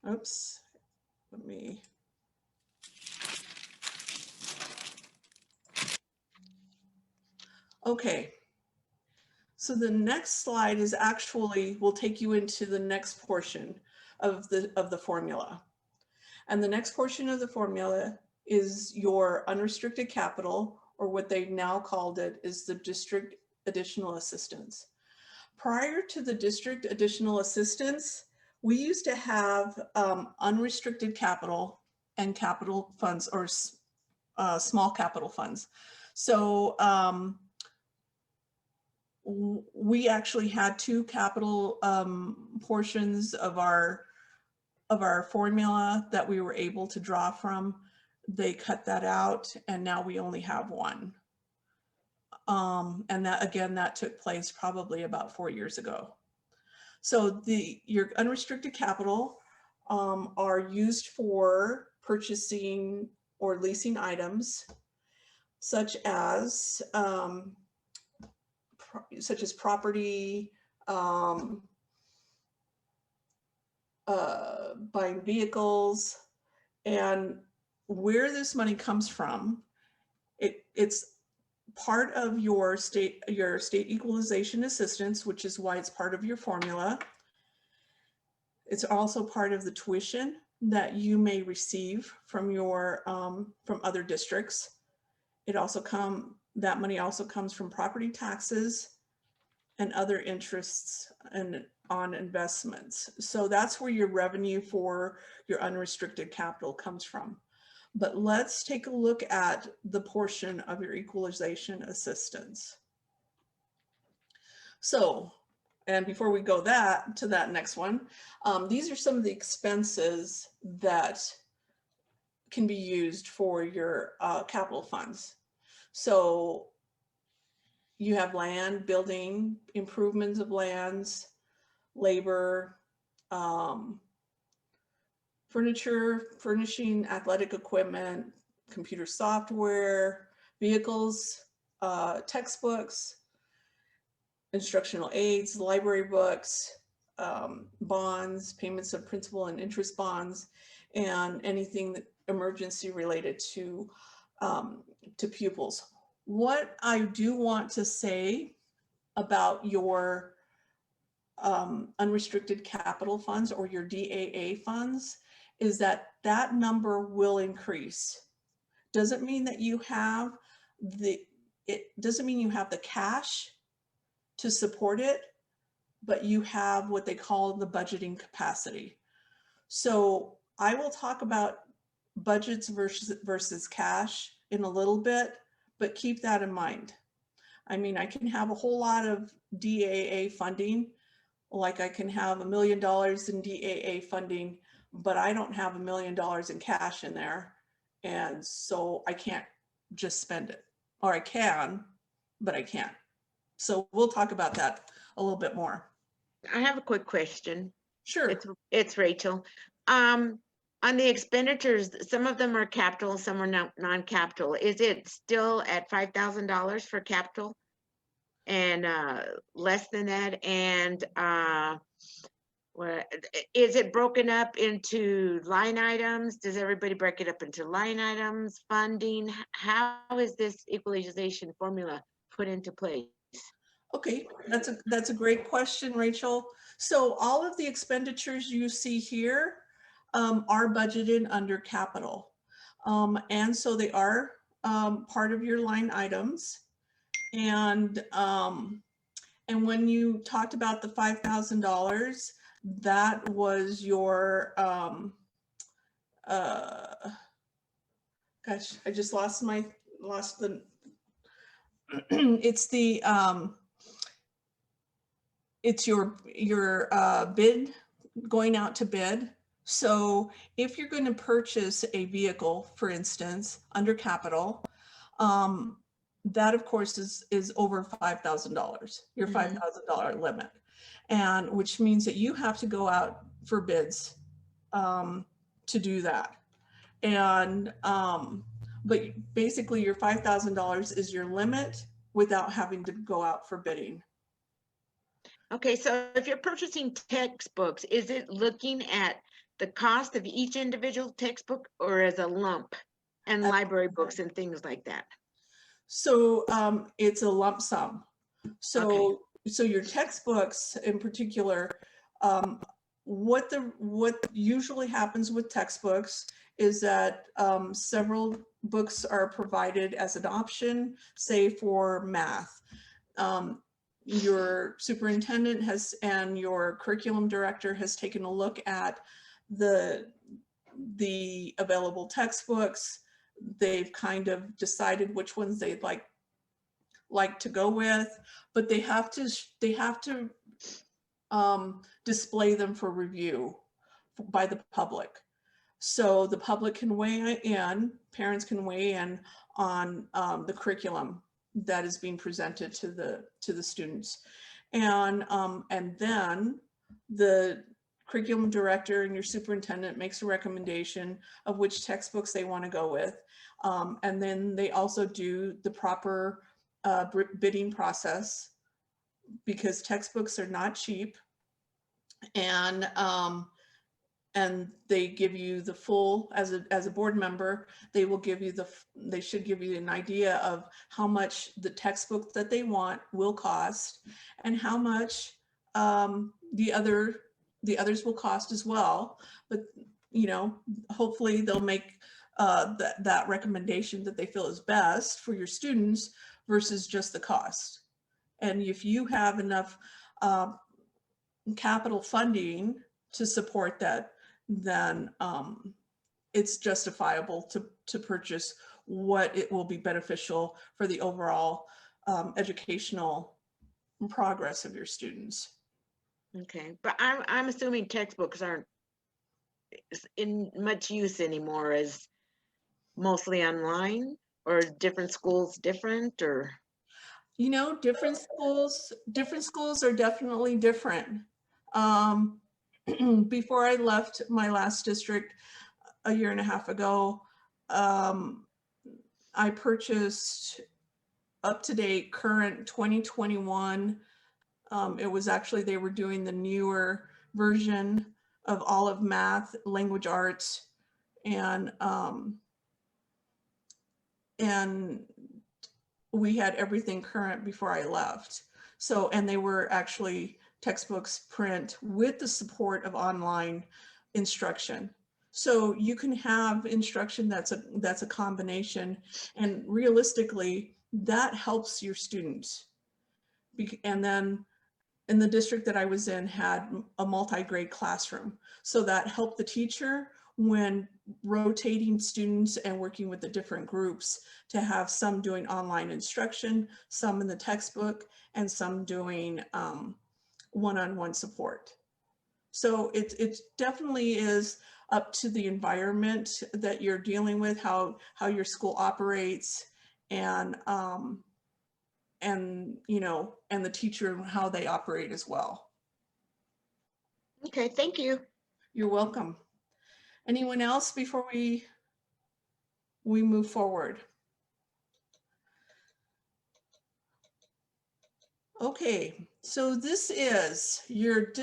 Oops, let me. Okay, so the next slide is actually, will take you into the next portion of the formula. And the next portion of the formula is your unrestricted capital, or what they've now called it is the district additional assistance. Prior to the district additional assistance, we used to have unrestricted capital and capital funds, or small capital funds. So we actually had two capital portions of our formula that we were able to draw from. They cut that out, and now we only have one. And that, again, that took place probably about 4 years ago. So your unrestricted capital are used for purchasing or leasing items, such as property, buying vehicles. And where this money comes from, it's part of your state equalization assistance, which is why it's part of your formula. It's also part of the tuition that you may receive from your from other districts. That money also comes from property taxes and other interests and on investments. So that's where your revenue for your unrestricted capital comes from. But let's take a look at the portion of your equalization assistance. So, and before we go to that next one, these are some of the expenses that can be used for your capital funds. So you have land, building, improvements of lands, labor, furniture, furnishing, athletic equipment, computer software, vehicles, textbooks, instructional aids, library books, bonds, payments of principal and interest bonds, and anything that emergency related to pupils. What I do want to say about your unrestricted capital funds, or your DAA funds, is that that number will increase. Doesn't mean that you have it doesn't mean you have the cash to support it, but you have what they call the budgeting capacity. So I will talk about budgets versus cash in a little bit, but keep that in mind. I mean, I can have a whole lot of DAA funding, like I can have $1 million in DAA funding, but I don't have $1 million in cash in there. And so I can't just spend it, or I can, but I can't. So we'll talk about that a little bit more. I have a quick question. Sure. It's Rachel. On the expenditures, some of them are capital, some are non-capital. Is it still at $5,000 for capital and less than that? And What, is it broken up into line items? Does everybody break it up into line items, funding? How is this equalization formula put into place? Okay, that's a great question, Rachel. So all of the expenditures you see here are budgeted under capital. And so they are part of your line items. And when you talked about the $5,000, that was your, gosh, I just lost the, it's the, it's your bid, going out to bid. So if you're going to purchase a vehicle, for instance, under capital, that of course is over $5,000, your $5,000 limit, and which means that you have to go out for bids to do that. And but basically your $5,000 is your limit without having to go out for bidding. Okay, so if you're purchasing textbooks, is it looking at the cost of each individual textbook or as a lump, and library books and things like that? So it's a lump sum. So so your textbooks in particular, what usually happens with textbooks is that several books are provided as an option, say for math. Your superintendent and your curriculum director has taken a look at the available textbooks. They've kind of decided which ones they'd like to go with, but they have to display them for review by the public. So the public can weigh in, parents can weigh in on the curriculum that is being presented to the students, and then the curriculum director and your superintendent makes a recommendation of which textbooks they want to go with, and then they also do the proper bidding process, because textbooks are not cheap, and they give you the full, as a board member, they will give you they should give you an idea of how much the textbook that they want will cost, and how much the others will cost as well. But you know, hopefully they'll make that recommendation that they feel is best for your students versus just the cost. And if you have enough capital funding to support that, then it's justifiable to purchase what it will be beneficial for the overall educational progress of your students. Okay, but I'm assuming textbooks aren't in much use anymore, as mostly online, or different schools different, or? You know, different schools are definitely different. Before I left my last district a year and a half ago, I purchased up-to-date current 2021. It was actually, they were doing the newer version of all of math, language arts, and we had everything current before I left. So, and they were actually textbooks print with the support of online instruction. So you can have instruction that's a combination, and realistically that helps your students. And then in the district that I was in had a multi-grade classroom. So that helped the teacher when rotating students and working with the different groups, to have some doing online instruction, some in the textbook, and some doing one-on-one support. So it definitely is up to the environment that you're dealing with, how your school operates, and you know, and the teacher and how they operate as well. Okay, thank you. You're welcome. Anyone else before we move forward? Okay, so this is your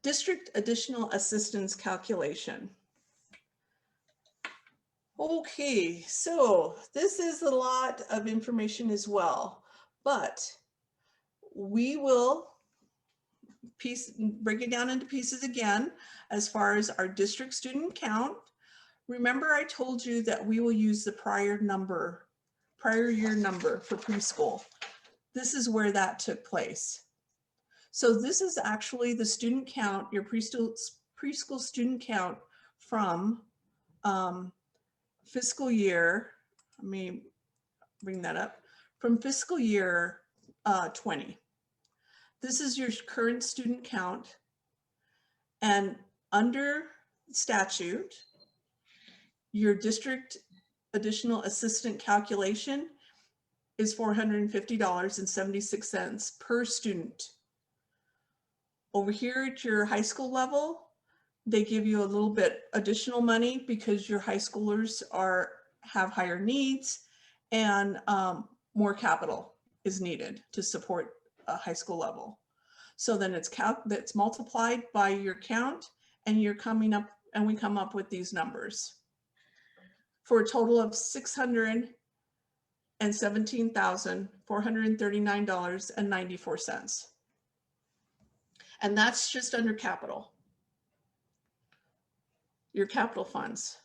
district additional assistance calculation. Okay, so this is a lot of information as well, but we will break it down into pieces again as far as our district student count. Remember, I told you that we will use the prior year number for preschool. This is where that took place. So this is actually the student count, your preschool student count from fiscal year, let me bring that up, from fiscal year 20. This is your current student count, and under statute, your district additional assistant calculation is $450.76 per student. Over here at your high school level, they give you a little bit additional money because your high schoolers have higher needs, and more capital is needed to support a high school level. So then that's multiplied by your count, and we come up with these numbers for a total of $617,439.94. And that's just under capital, your capital funds.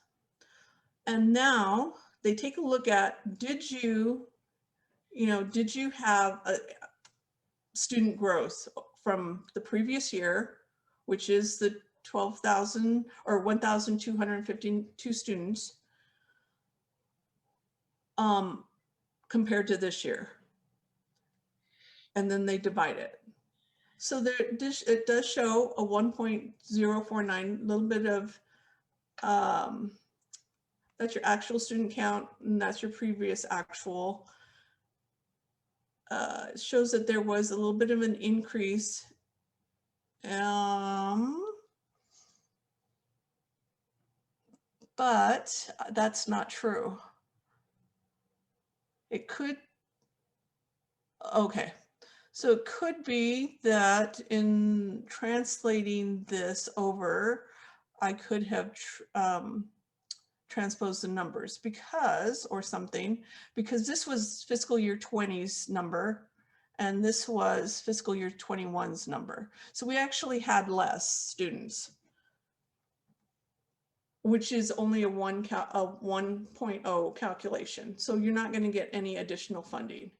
And now they take a look at, did you have a student growth from the previous year, which is the 12,000 or 1,252 students, compared to this year. And then they divide it. So it does show a 1.049, a little bit of, that's your actual student count, and that's your previous actual. It shows that there was a little bit of an increase. But that's not true. It could, okay. So it could be that in translating this over, I could have transposed the numbers because this was fiscal year 20's number, and this was fiscal year 21's number. So we actually had less students, which is only a 1.0 calculation. So you're not going to get any additional funding.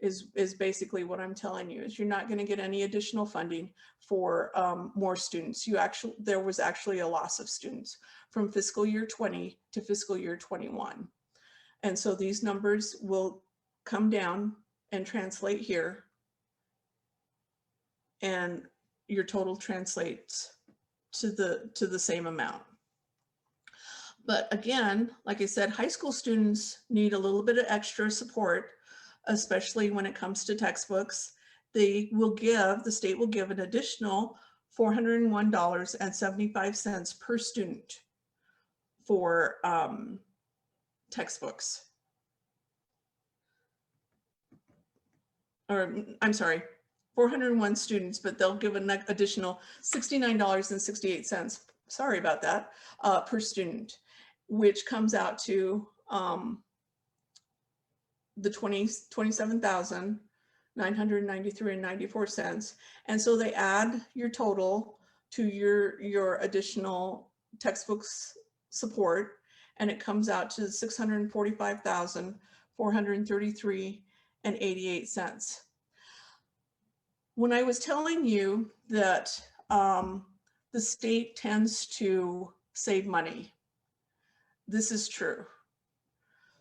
Is basically what I'm telling you, is you're not going to get any additional funding for more students. There was actually a loss of students from fiscal year 20 to fiscal year 21. And so these numbers will come down and translate here, and your total translates to the same amount. But again, like I said, high school students need a little bit of extra support, especially when it comes to textbooks. The state will give an additional $401.75 per student for textbooks. Or I'm sorry, 401 students, but they'll give an additional $69.68, sorry about that, per student, which comes out to the $27,993.94. And so they add your total to your additional textbooks support, and it comes out to $645,433.88. When I was telling you that the state tends to save money, this is true.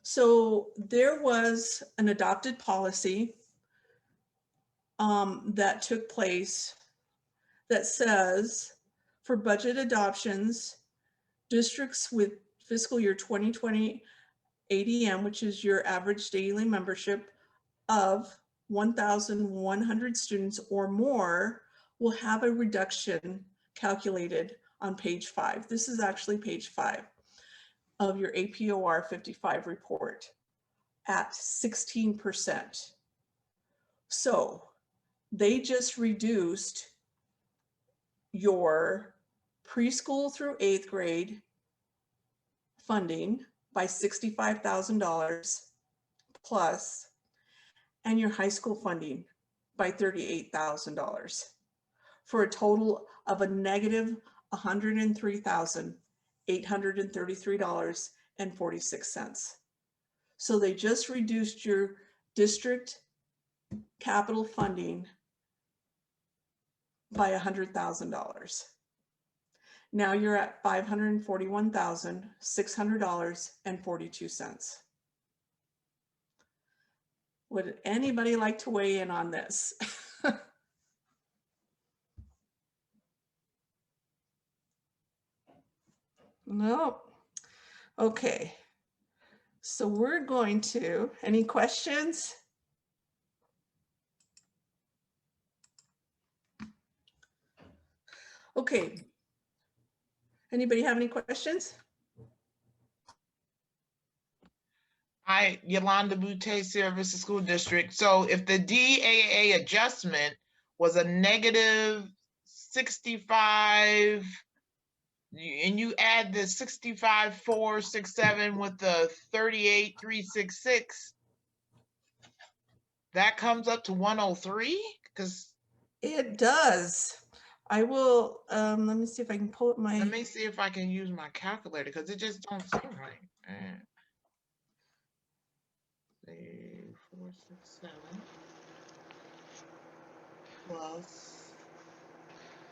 So there was an adopted policy that took place that says for budget adoptions, districts with fiscal year 2020 ADM, which is your average daily membership of 1,100 students or more, will have a reduction calculated on page 5. This is actually page 5 of your APOR 55 report at 16%. So they just reduced your preschool through 8th grade funding by $65,000 plus, and your high school funding by $38,000 for a total of a negative $103,833.46. So they just reduced your district capital funding by $100,000. Now you're at $541,600.42. Would anybody like to weigh in on this? Nope. Okay. So we're going to, any questions? Okay. Anybody have any questions? Hi, Yolanda Boutte, Sierra Vista School District. So if the DAA adjustment was a negative 65, and you add the 65,467 with the 38,366, that comes up to 103? Because it does. I will, let me see if I can pull up my. Let me see if I can use my calculator, because it just don't seem right. 467 plus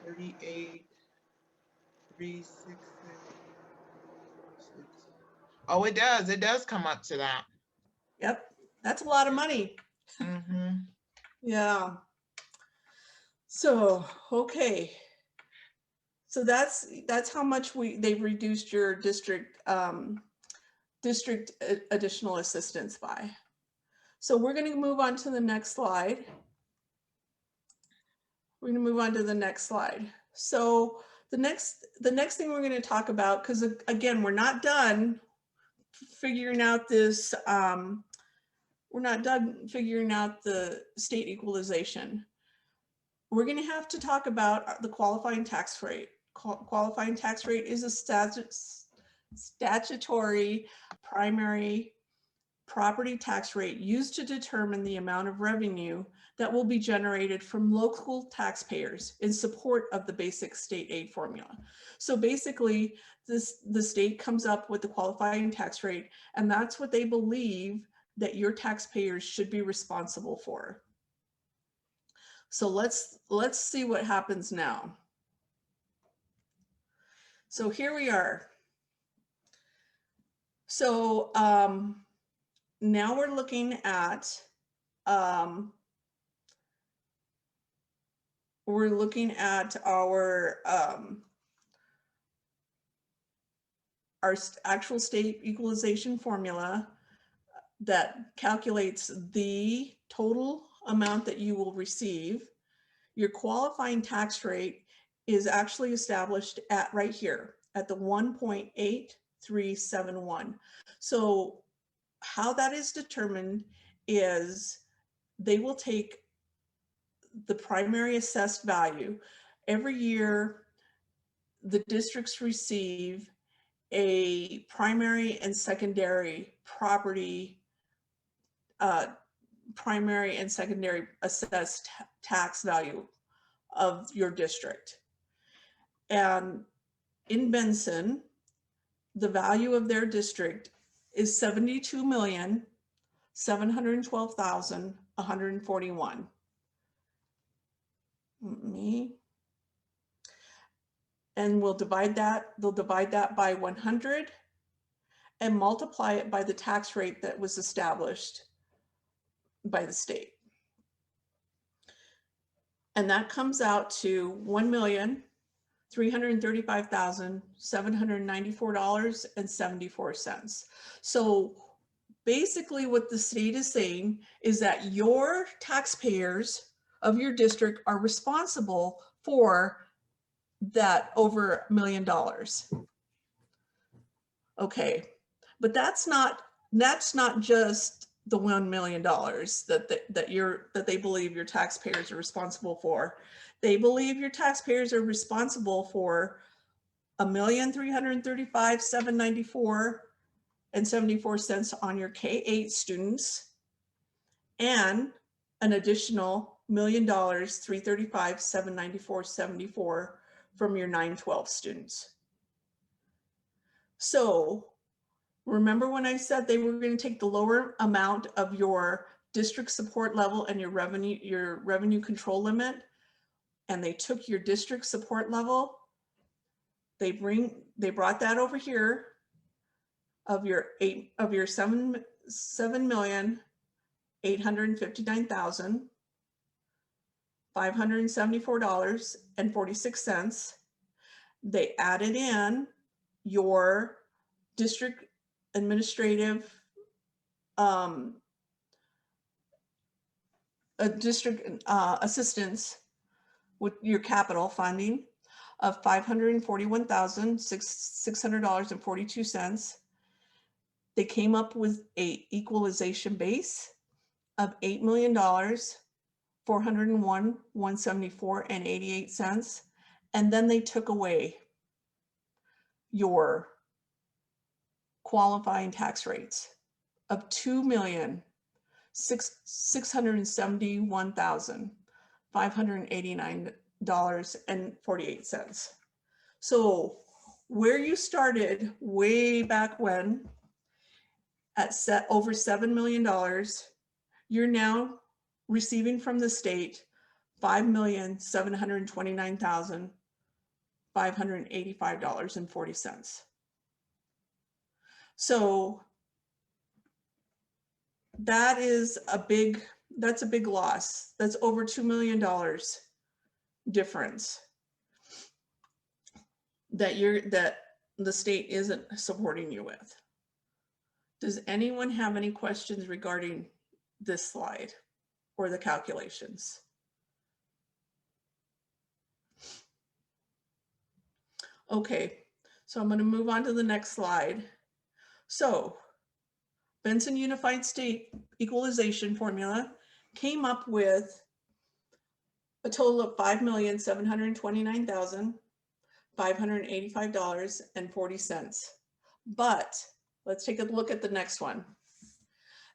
38,366. Oh, it does. It does come up to that. Yep, that's a lot of money. Mm-hmm. Yeah. So, okay. So that's how much they've reduced your district additional assistance by. So we're going to move on to the next slide. We're going to move on to the next slide. So the next thing we're going to talk about, because again, we're not done figuring out this, we're not done figuring out the state equalization. We're going to have to talk about the qualifying tax rate. Qualifying tax rate is a statutory primary property tax rate used to determine the amount of revenue that will be generated from local taxpayers in support of the basic state aid formula. So basically, the state comes up with the qualifying tax rate, and that's what they believe that your taxpayers should be responsible for. So let's see what happens now. So here we are. So now we're looking at our actual state equalization formula that calculates the total amount that you will receive. Your qualifying tax rate is actually established at right here at the 1.8371. So how that is determined is they will take the primary assessed value. Every year, the districts receive a primary and secondary property, primary and secondary assessed tax value of your district. And in Benson, the value of their district is $72,712,141. And they'll divide that by 100 and multiply it by the tax rate that was established by the state. And that comes out to $1,335,794.74. So basically what the state is saying is that your taxpayers of your district are responsible for that over $1 million. Okay, but that's not just the $1 million that they believe your taxpayers are responsible for. They believe your taxpayers are responsible for $1,335,794.74 on your K-8 students, and an additional $1 million, $335,794.74 from your 9-12 students. So remember when I said they were going to take the lower amount of your district support level and your revenue control limit, and they took your district support level, they brought that over here of your $7,859,574.46. They added in your district administrative district assistance with your capital funding of $541,600.42. They came up with a equalization base of $8,401,174.88, and then they took away your qualifying tax rates of $2,671,589.48. So where you started way back when at over $7 million, you're now receiving from the state $5,729,585.40. So that's a big loss. That's over $2 million difference that the state isn't supporting you with. Does anyone have any questions regarding this slide or the calculations? Okay, so I'm going to move on to the next slide. So Benson Unified State Equalization Formula came up with a total of $5,729,585.40. But let's take a look at the next one.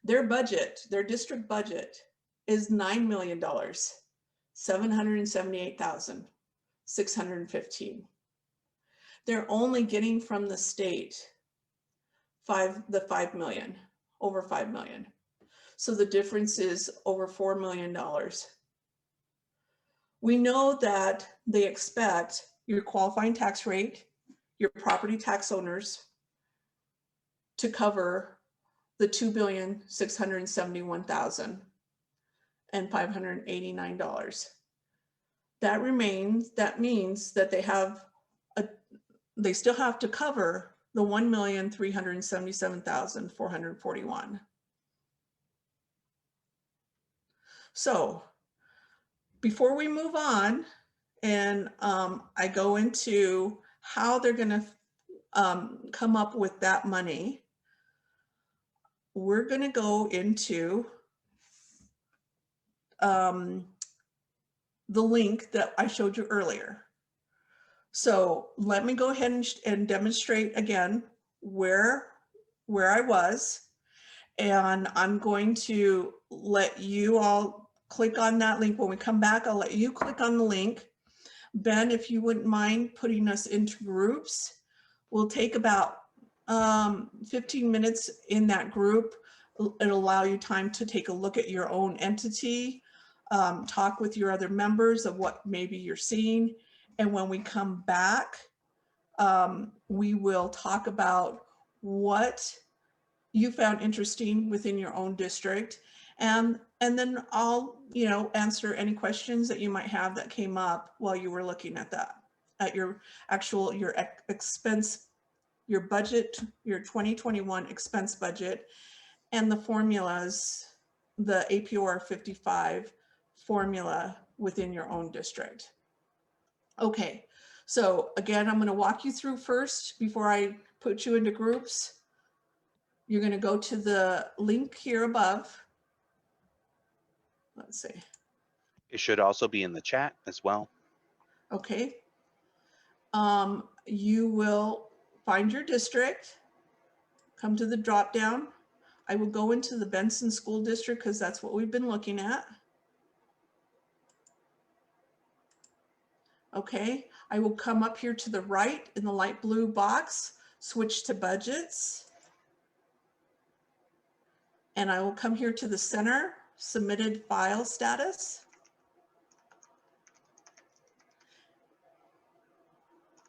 Their district budget is $9,778,615. They're only getting from the state the 5 million, over 5 million. So the difference is over $4 million. We know that they expect your qualifying tax rate, your property tax owners to cover the $2,671,589. That means that they still have to cover the $1,377,441. So before we move on and I go into how they're going to come up with that money, we're going to go into the link that I showed you earlier. So let me go ahead and demonstrate again where I was, and I'm going to let you all click on that link. When we come back, I'll let you click on the link. Ben, if you wouldn't mind putting us into groups, we'll take about 15 minutes in that group. It'll allow you time to take a look at your own entity, talk with your other members of what maybe you're seeing. And when we come back, we will talk about what you found interesting within your own district. And then I'll, answer any questions that you might have that came up while you were looking at that, at your expense, your budget, your 2021 expense budget, and the formulas, the APOR 55 formula within your own district. Okay, so again, I'm going to walk you through first before I put you into groups. You're going to go to the link here above. Let's see. It should also be in the chat as well. Okay. You will find your district, come to the drop down. I will go into the Benson School District because that's what we've been looking at. Okay, I will come up here to the right in the light blue box, switch to budgets. And I will come here to the center, submitted file status.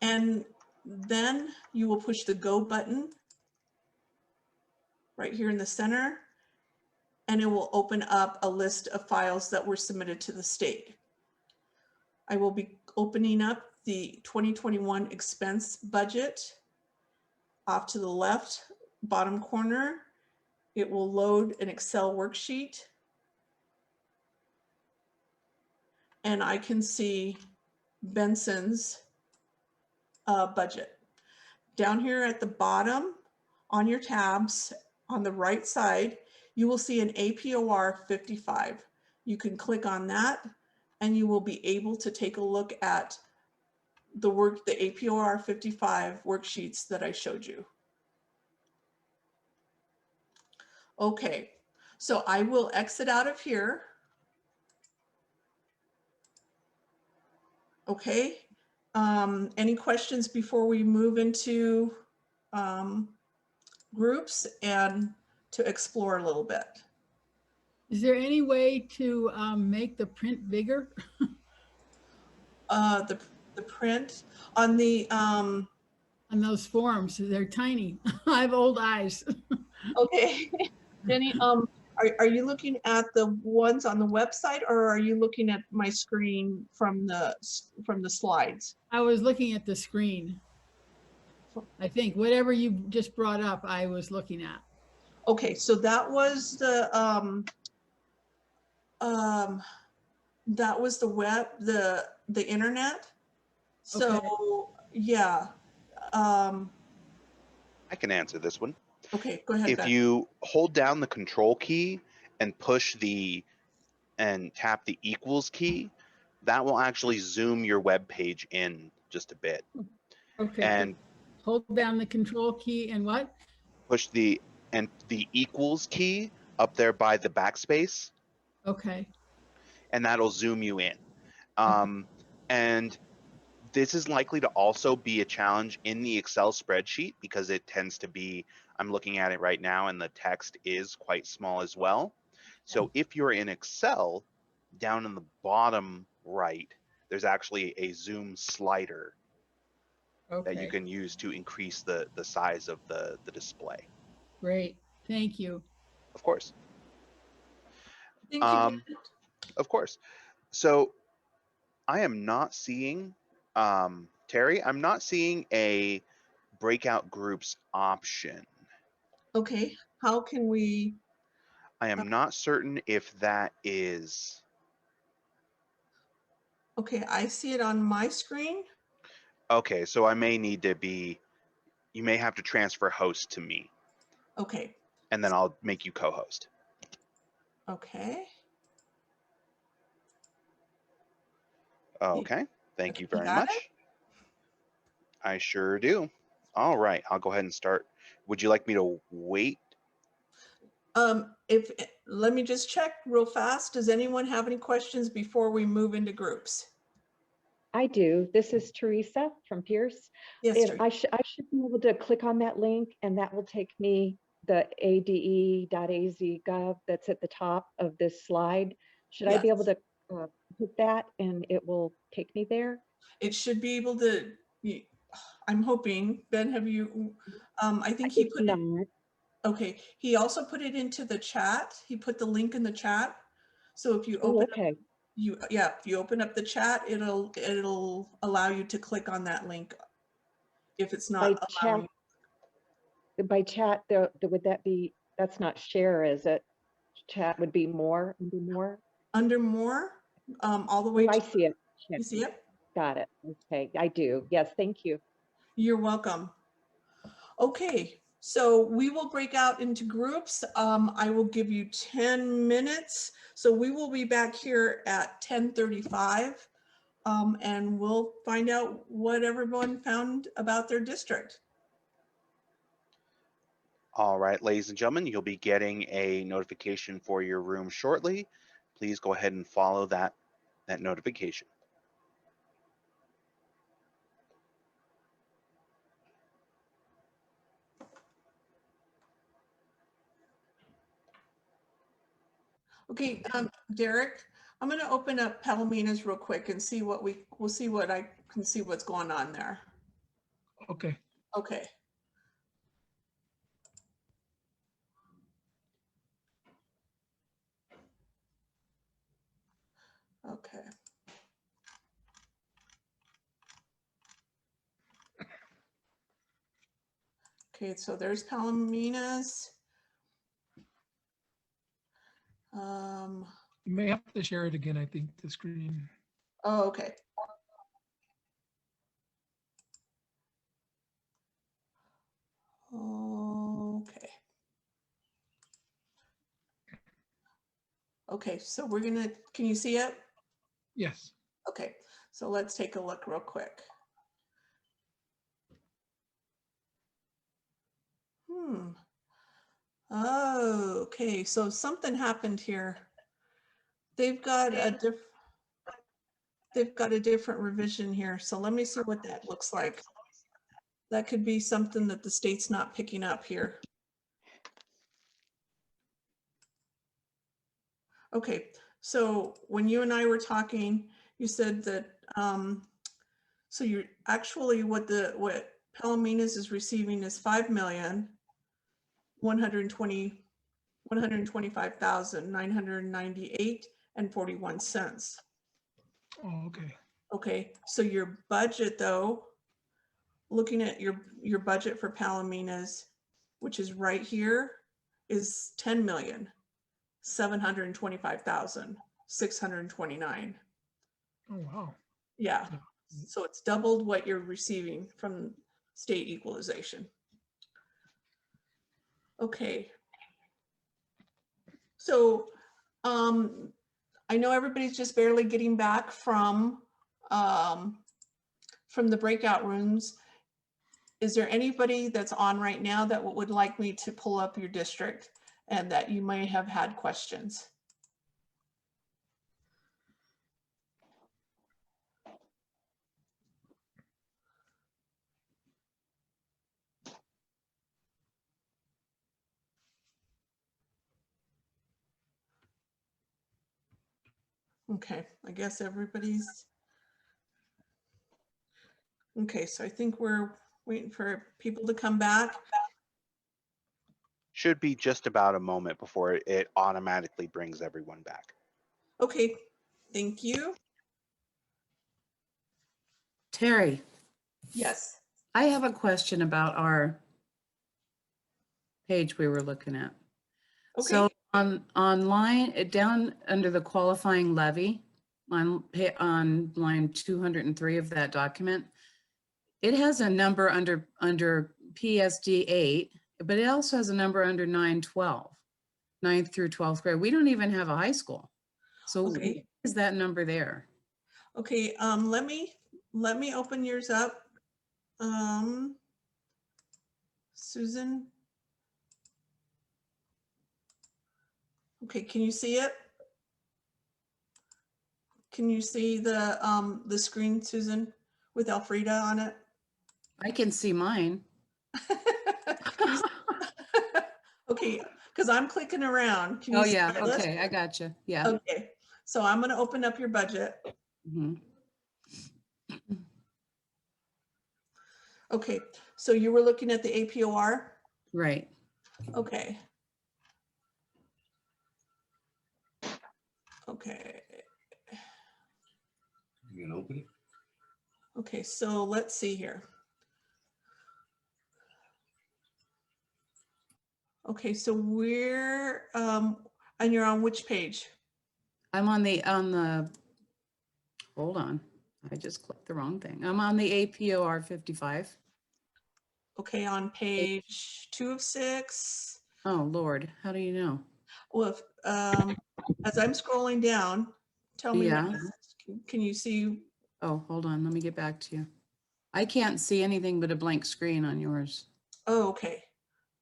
And then you will push the go button right here in the center, and it will open up a list of files that were submitted to the state. I will be opening up the 2021 expense budget. Off to the left bottom corner, it will load an Excel worksheet. And I can see Benson's budget. Down here at the bottom on your tabs on the right side, you will see an APOR 55. You can click on that and you will be able to take a look at the APOR 55 worksheets that I showed you. Okay, so I will exit out of here. Okay, any questions before we move into groups and to explore a little bit? Is there any way to make the print bigger? The print on the on those forms, they're tiny. I have old eyes. Okay, Jenny, are you looking at the ones on the website, or are you looking at my screen from the slides? I was looking at the screen. I think whatever you just brought up, I was looking at. Okay, so that was the web, the internet. So okay. Yeah. I can answer this one. Okay, go ahead. If you hold down the control key and push and tap the equals key, that will actually zoom your web page in just a bit. Okay. And hold down the control key and what? Push the equals key up there by the backspace. Okay. And that'll zoom you in. And this is likely to also be a challenge in the Excel spreadsheet because it tends to be, I'm looking at it right now and the text is quite small as well. So if you're in Excel, down in the bottom right, there's actually a zoom slider that you can use to increase the size of the display. Great, thank you. Of course. Thank you. Of course. So I am not seeing, Terry, I'm not seeing a breakout groups option. Okay, how can we? I am not certain if that is. Okay, I see it on my screen. Okay, so I may need to be, you may have to transfer host to me. Okay. And then I'll make you co-host. Okay. Okay, thank you very much. I sure do. All right, I'll go ahead and start. Would you like me to wait? Let me just check real fast. Does anyone have any questions before we move into groups? I do. This is Teresa from Pierce. Yes, I should be able to click on that link and that will take me the ade.az.gov that's at the top of this slide. Should I be able to hit that and it will take me there? It should be able to, I'm hoping. Ben, have you, I think he put it, okay. He also put it into the chat. He put the link in the chat. So if you open up, if you open up the chat, it'll allow you to click on that link. If it's not allowing. By chat, would that be, that's not share, is it? Chat would be more, under more? Under more, all the way. I see it. You see it? Got it. Okay, I do. Yes, thank you. You're welcome. Okay, So we will break out into groups. I will give you 10 minutes. So we will be back here at 10:35 and we'll find out what everyone found about their district. All right, ladies and gentlemen, you'll be getting a notification for your room shortly. Please go ahead and follow that notification. Okay, Derek, I'm going to open up Palomina's real quick and see what we'll see what I can see what's going on there. Okay. Okay. Okay. Okay, so there's Palomina's. You may have to share it again, I think, the screen. Oh, okay. Okay. Okay, so we're gonna, can you see it? Yes. Okay, so let's take a look real quick. Oh, okay, so something happened here. They've got a different revision here. So let me see what that looks like. That could be something that the state's not picking up here. Okay, so when you and I were talking, you said that so you're actually what Palominas is receiving is 125,998.41. Oh, okay. Okay, so your budget though, looking at your budget for Palominas, which is right here, is 10,725,629. Oh, wow. Yeah, so it's doubled what you're receiving from state equalization. Okay. So I know everybody's just barely getting back from the breakout rooms. Is there anybody that's on right now that would like me to pull up your district and that you may have had questions? Okay, I guess everybody's okay. So I think we're waiting for people to come back. Should be just about a moment before it automatically brings everyone back. Okay, thank you. Terry, Yes. I have a question about our page we were looking at. Okay. So on line down under the qualifying levy on line 203 of that document, it has a number under PSD 8, but it also has a number under 912, 9th through 12th grade. We don't even have a high school. So Okay. why is that number there? Okay, let me open yours up. Susan. Okay, can you see it? Can you see the screen, Susan, with Elfrida on it? I can see mine. Okay, because I'm clicking around. Can you Oh see yeah, my list? okay, I got you. Yeah. Okay, so I'm going to open up your budget. Mm-hmm. Okay, so you were looking at the APOR? Right. Okay. Okay. You can open it. Okay, so let's see here. Okay, so we're and you're on which page? I'm on the hold on. I just clicked the wrong thing. I'm on the APOR 55. Okay, on page 2 of 6. Oh, Lord, how do you know? Well, if, as I'm scrolling down, tell me, Yeah. can you see? Oh, hold on, let me get back to you. I can't see anything but a blank screen on yours. Oh, okay.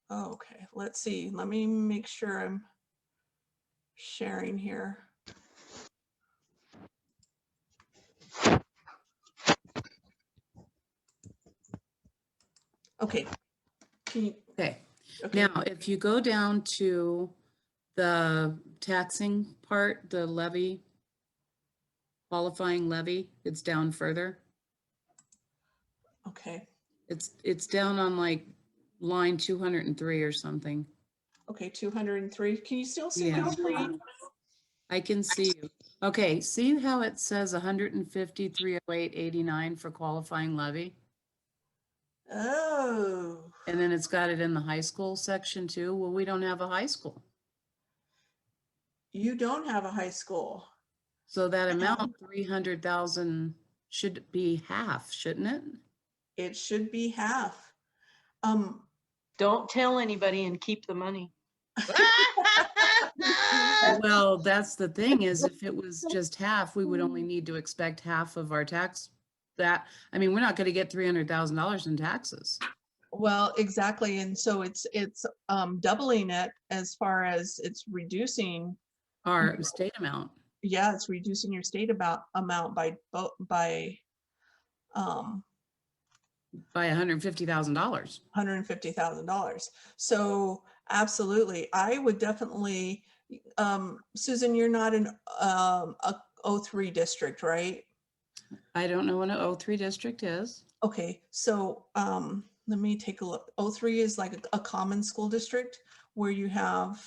Oh, okay. Let's see. Let me make sure I'm sharing here. Okay. Okay. Now, if you go down to the taxing part, the levy, qualifying levy, it's down further. Okay. It's down on like line 203 or something. Okay, 203. Can you still see my Yeah. screen? I can see you. Okay, see how it says 153.08.89 for qualifying levy? Oh. And then it's got it in the high school section too. Well, we don't have a high school. You don't have a high school. So that amount, 300,000, should be half, shouldn't it? It should be half. Don't tell anybody and keep the money. Well, that's the thing is if it was just half, we would only need to expect half of our tax. That, I mean, we're not going to get $300,000 in taxes. Well, exactly. And so it's doubling it as far as it's reducing our state amount. Yeah, it's reducing your state amount by $150,000. $150,000. So absolutely, I would definitely, Susan, you're not in a 03 district, right? I don't know what an 03 district is. Okay, so let me take a look. 03 is like a common school district where you have,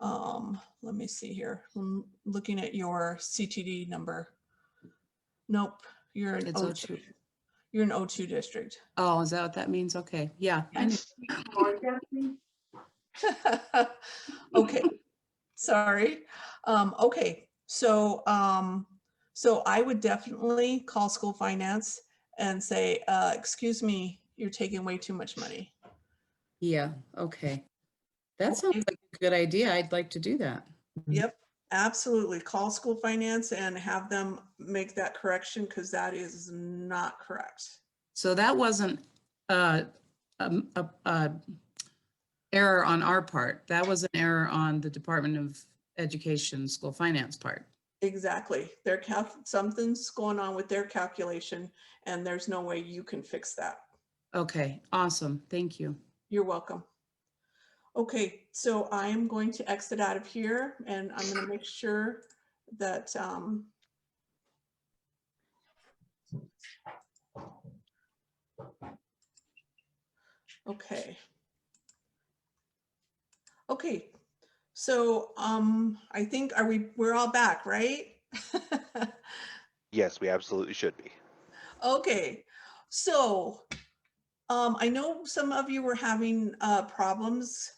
let me see here. I'm looking at your CTD number. Nope, you're an It's 02. You're an 02 district. Oh, is that what that means? Okay. Yeah. Yes. Okay, sorry. Okay, so so I would definitely call school finance and say, excuse me, you're taking way too much money. Yeah, okay. That sounds like a good idea. I'd like to do that. Yep, absolutely. Call school finance and have them make that correction because that is not correct. So that wasn't a error on our part. That was an error on the Department of Education school finance part. Exactly. Something's going on with their calculation and there's no way you can fix that. Okay, awesome. Thank you. You're welcome. Okay, so I am going to exit out of here and I'm going to make sure that okay. Okay, so I think we're all back, right? Yes, we absolutely should be. Okay, so I know some of you were having problems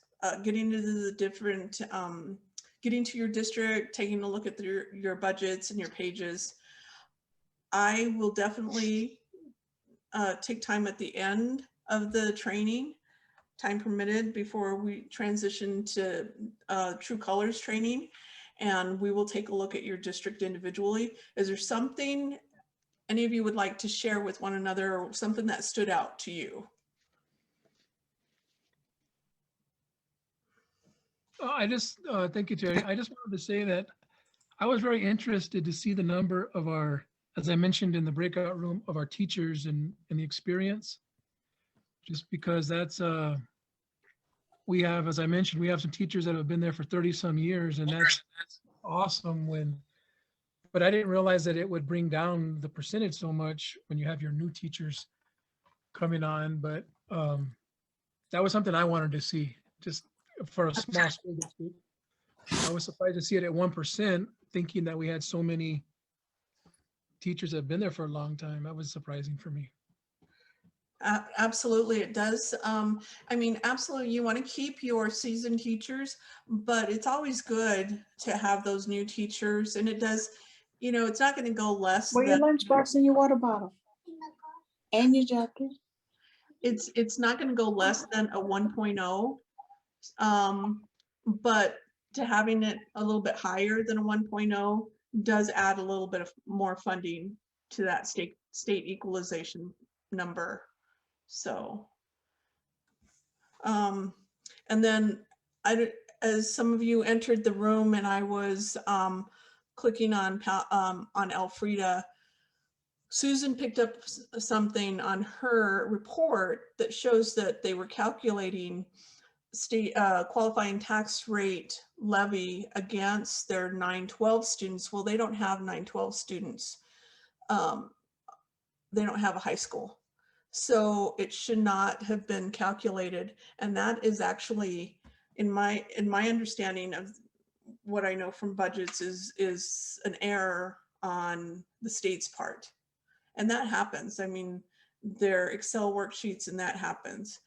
getting into the different, getting to your district, taking a look at your budgets and your pages. I will definitely take time at the end of the training, time permitted, before we transition to True Colors training, and we will take a look at your district individually. Is there something any of you would like to share with one another, or something that stood out to you? Thank you, Terry. I just wanted to say that I was very interested to see the number of our, as I mentioned in the breakout room, of our teachers and the experience. Just because that's, we have, as I mentioned, we have some teachers that have been there for 30 some years, and that's awesome but I didn't realize that it would bring down the percentage so much when you have your new teachers coming on. But that was something I wanted to see, just for a small school district. I was surprised to see it at 1%, thinking that we had so many teachers that have been there for a long time. That was surprising for me. Absolutely, it does. I mean, absolutely, you want to keep your seasoned teachers, but it's always good to have those new teachers, and it does, you know, it's not going to go less Where your than, lunchbox and your water bottle? And your jacket? it's not going to go less than a 1.0. But to having it a little bit higher than a 1.0 does add a little bit of more funding to that state equalization number. So, and then as some of you entered the room and I was clicking on Elfrida, Susan picked up something on her report that shows that they were calculating state qualifying tax rate levy against their 912 students. Well, they don't have 912 students. They don't have a high school. So it should not have been calculated. And that is actually, in my understanding of what I know from budgets, is an error on the state's part. And that happens. I mean, they're Excel worksheets and that happens.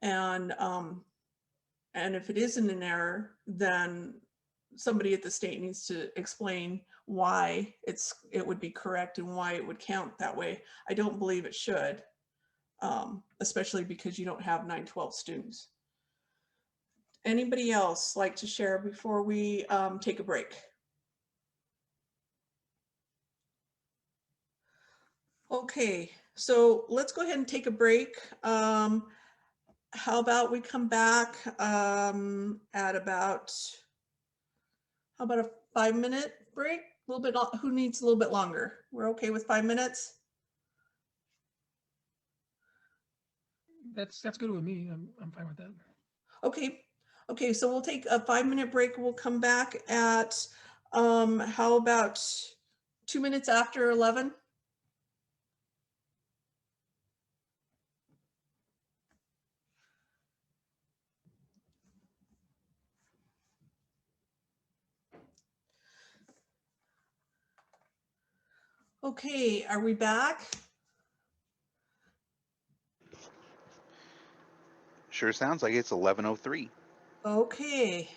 And if it isn't an error, then somebody at the state needs to explain why it would be correct and why it would count that way. I don't believe it should, especially because you don't have 912 students. Anybody else like to share before we take a break? Okay, so let's go ahead and take a break. How about we come back at about, how about a 5-minute break? A little bit, who needs a little bit longer? We're okay with 5 minutes? That's good with me. I'm fine with that. Okay, so we'll take a 5-minute break. We'll come back at, how about 2 minutes after 11? Okay, are we back? Sure sounds like it's 11:03. Okay.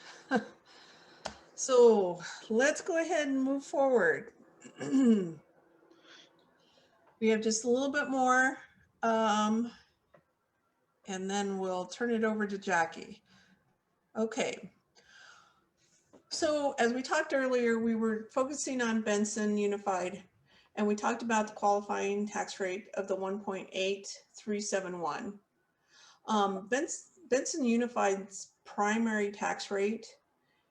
So let's go ahead and move forward. We have just a little bit more, and then we'll turn it over to Jackie. Okay. So as we talked earlier, we were focusing on Benson Unified, and we talked about the qualifying tax rate of the 1.8371. Benson Unified's primary tax rate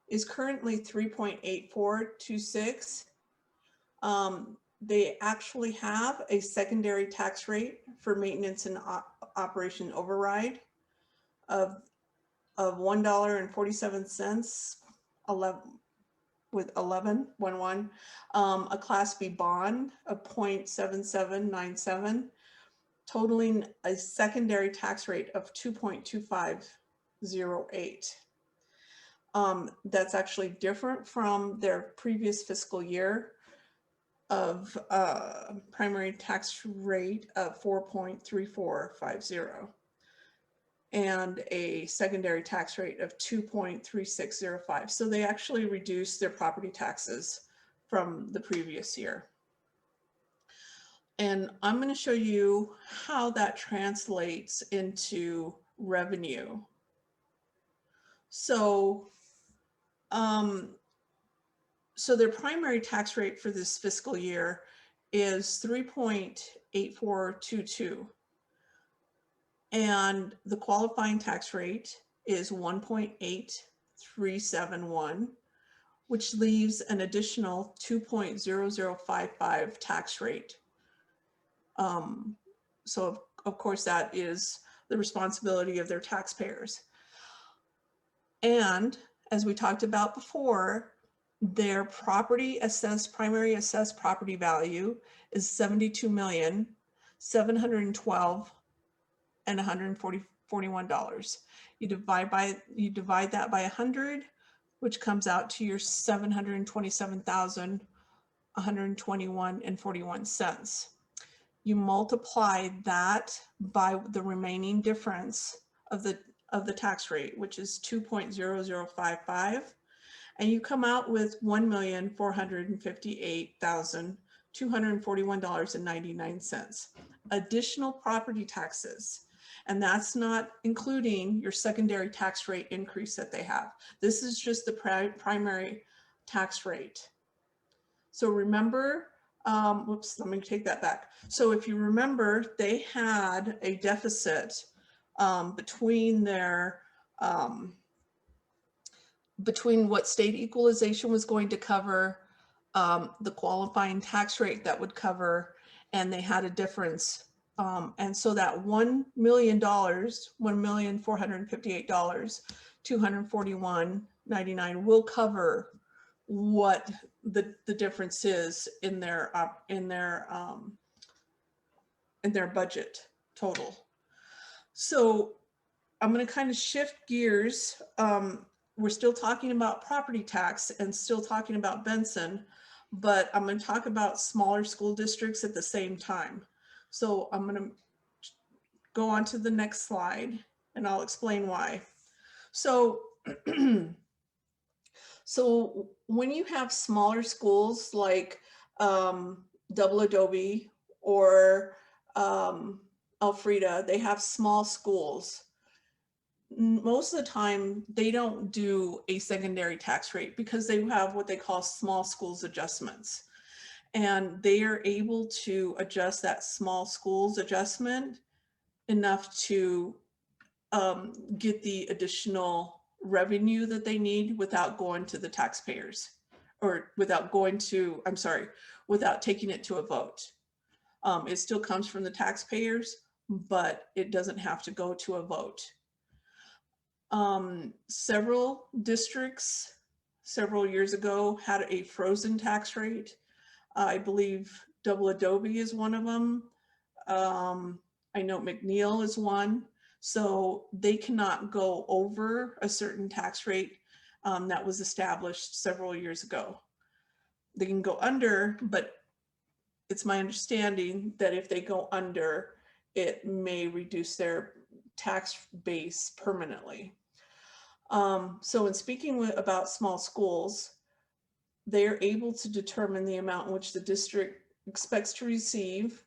is currently 3.8426. They actually have a secondary tax rate for maintenance and operation override of $1.47, 11, a Class B bond of 0.7797, totaling a secondary tax rate of 2.2508. That's actually different from their previous fiscal year of primary tax rate of 4.3450 and a secondary tax rate of 2.3605. So they actually reduced their property taxes from the previous year. And I'm going to show you how that translates into revenue. So, so their primary tax rate for this fiscal year is 3.8422. And the qualifying tax rate is 1.8371, which leaves an additional 2.0055 tax rate. So of course that is the responsibility of their taxpayers. And as we talked about before, their primary assessed property value is $72,712,141. You divide that by 100, which comes out to your $727,121.41. You multiply that by the remaining difference of the tax rate, which is 2.0055, and you come out with $1,458,241.99. Additional property taxes. And that's not including your secondary tax rate increase that they have. This is just the primary tax rate. So remember, whoops, let me take that back. So if you remember, they had a deficit between their, between what state equalization was going to cover, the qualifying tax rate that would cover, and they had a difference. And so that $1 million, $1,458,000, $241.99 will cover what the difference is in their budget total. So I'm going to kind of shift gears. We're still talking about property tax and still talking about Benson, but I'm going to talk about smaller school districts at the same time. So I'm going to go on to the next slide and I'll explain why. So, so when you have smaller schools like Double Adobe or Elfrida, they have small schools. Most of the time they don't do a secondary tax rate because they have what they call small schools adjustments, and they are able to adjust that small schools adjustment enough to get the additional revenue that they need without going to the taxpayers, or without going to, I'm sorry, without taking it to a vote. It still comes from the taxpayers, but it doesn't have to go to a vote. Several districts several years ago had a frozen tax rate. I believe Double Adobe is one of them. I know McNeil is one. So they cannot go over a certain tax rate that was established several years ago. They can go under, but it's my understanding that if they go under, it may reduce their tax base permanently. So in speaking about small schools, they are able to determine the amount in which the district expects to receive.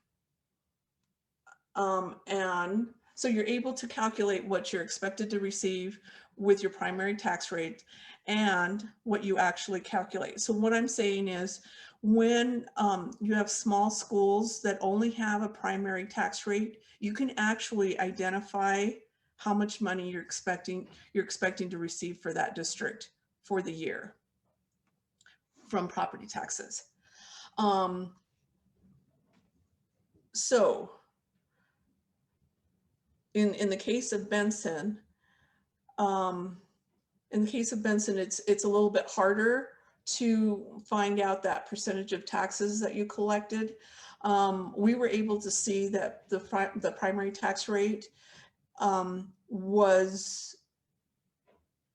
And so you're able to calculate what you're expected to receive with your primary tax rate and what you actually calculate. So what I'm saying is, when you have small schools that only have a primary tax rate, you can actually identify how much money you're expecting to receive for that district for the year from property taxes. So in the case of Benson, it's a little bit harder to find out that percentage of taxes that you collected. We were able to see that the primary tax rate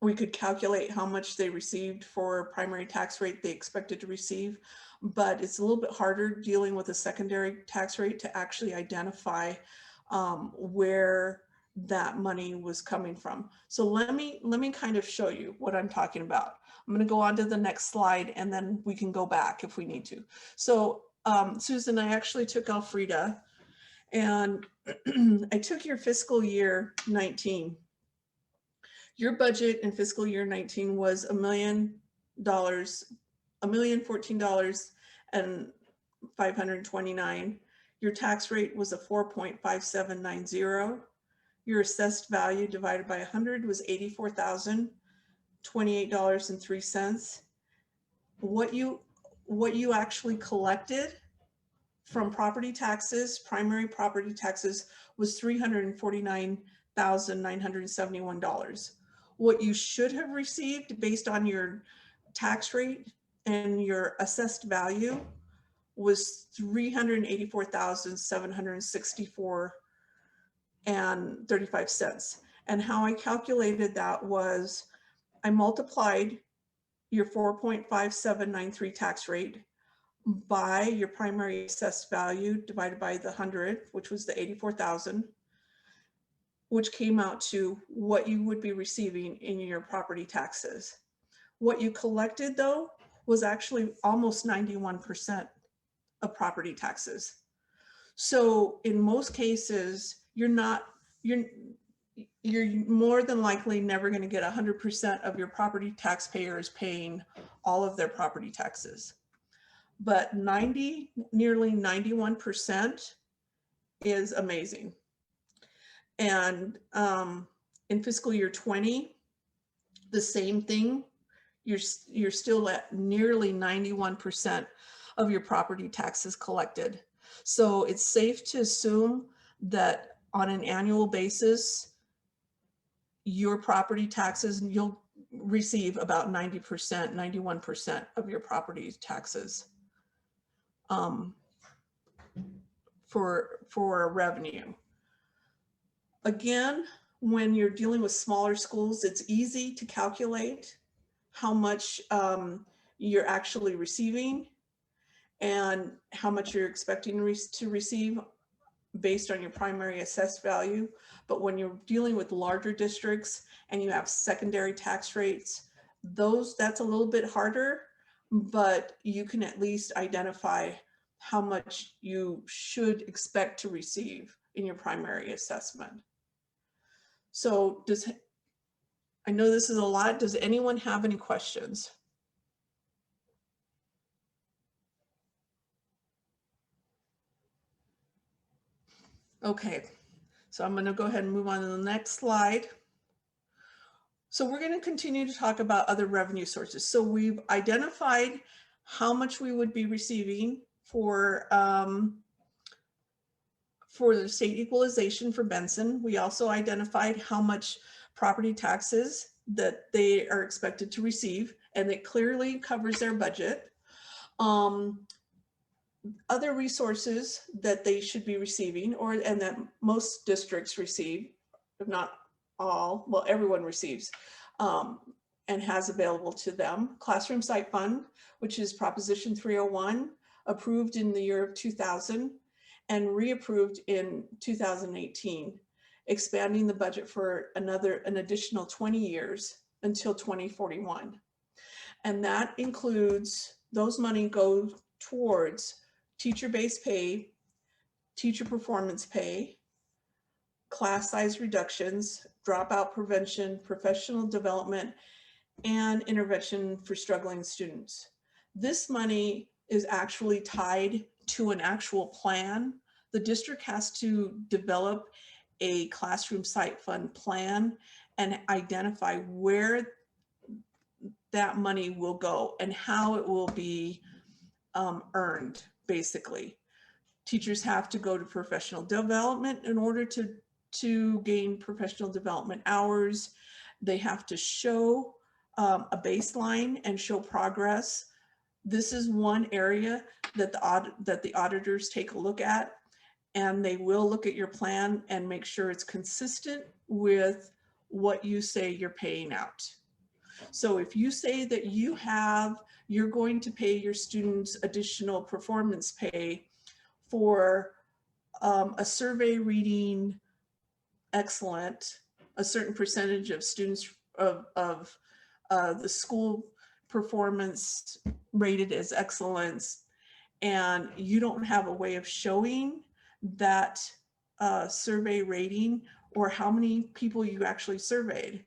we could calculate how much they received for primary tax rate they expected to receive, but it's a little bit harder dealing with a secondary tax rate to actually identify where that money was coming from. So let me kind of show you what I'm talking about. I'm going to go on to the next slide and then we can go back if we need to. So Susan, I actually took Elfrida and I took your fiscal year 19. Your budget in fiscal year 19 was $1,014,529. Your tax rate was a 4.5790. Your assessed value divided by 100 was $84,028.03. What you actually collected from property taxes, primary property taxes, was $349,971. What you should have received based on your tax rate and your assessed value was $384,764.35. And how I calculated that was I multiplied your 4.5793 tax rate by your primary assessed value divided by the 100, which was the 84,000, which came out to what you would be receiving in your property taxes. What you collected though was actually almost 91% of property taxes. So in most cases, you're not you're more than likely never going to get 100% of your property taxpayers paying all of their property taxes. But nearly 91% is amazing. And in fiscal year 20, the same thing, you're still at nearly 91% of your property taxes collected. So it's safe to assume that on an annual basis, your property taxes, you'll receive about 90%, 91% of your property taxes for revenue. Again, when you're dealing with smaller schools, it's easy to calculate how much you're actually receiving and how much you're expecting to receive based on your primary assessed value. But when you're dealing with larger districts and you have secondary tax rates, that's a little bit harder, but you can at least identify how much you should expect to receive in your primary assessment. So I know this is a lot. Does anyone have any questions? Okay, so I'm going to go ahead and move on to the next slide. So we're going to continue to talk about other revenue sources. So we've identified how much we would be receiving for the state equalization for Benson. We also identified how much property taxes that they are expected to receive, and it clearly covers their budget. Other resources that they should be receiving, and that most districts receive, if not all, well, everyone receives and has available to them. Classroom Site Fund, which is Proposition 301, approved in the year of 2000 and reapproved in 2018, expanding the budget for an additional 20 years until 2041. And that includes, those money go towards teacher-based pay, teacher performance pay, class size reductions, dropout prevention, professional development, and intervention for struggling students. This money is actually tied to an actual plan. The district has to develop a classroom site fund plan and identify where that money will go and how it will be earned, basically. Teachers have to go to professional development in order to gain professional development hours. They have to show a baseline and show progress. This is one area that the auditors take a look at, and they will look at your plan and make sure it's consistent with what you say you're paying out. So if you say that you're going to pay your students additional performance pay for a survey reading excellent, a certain percentage of students of the school performance rated as excellence, and you don't have a way of showing that survey rating or how many people you actually surveyed,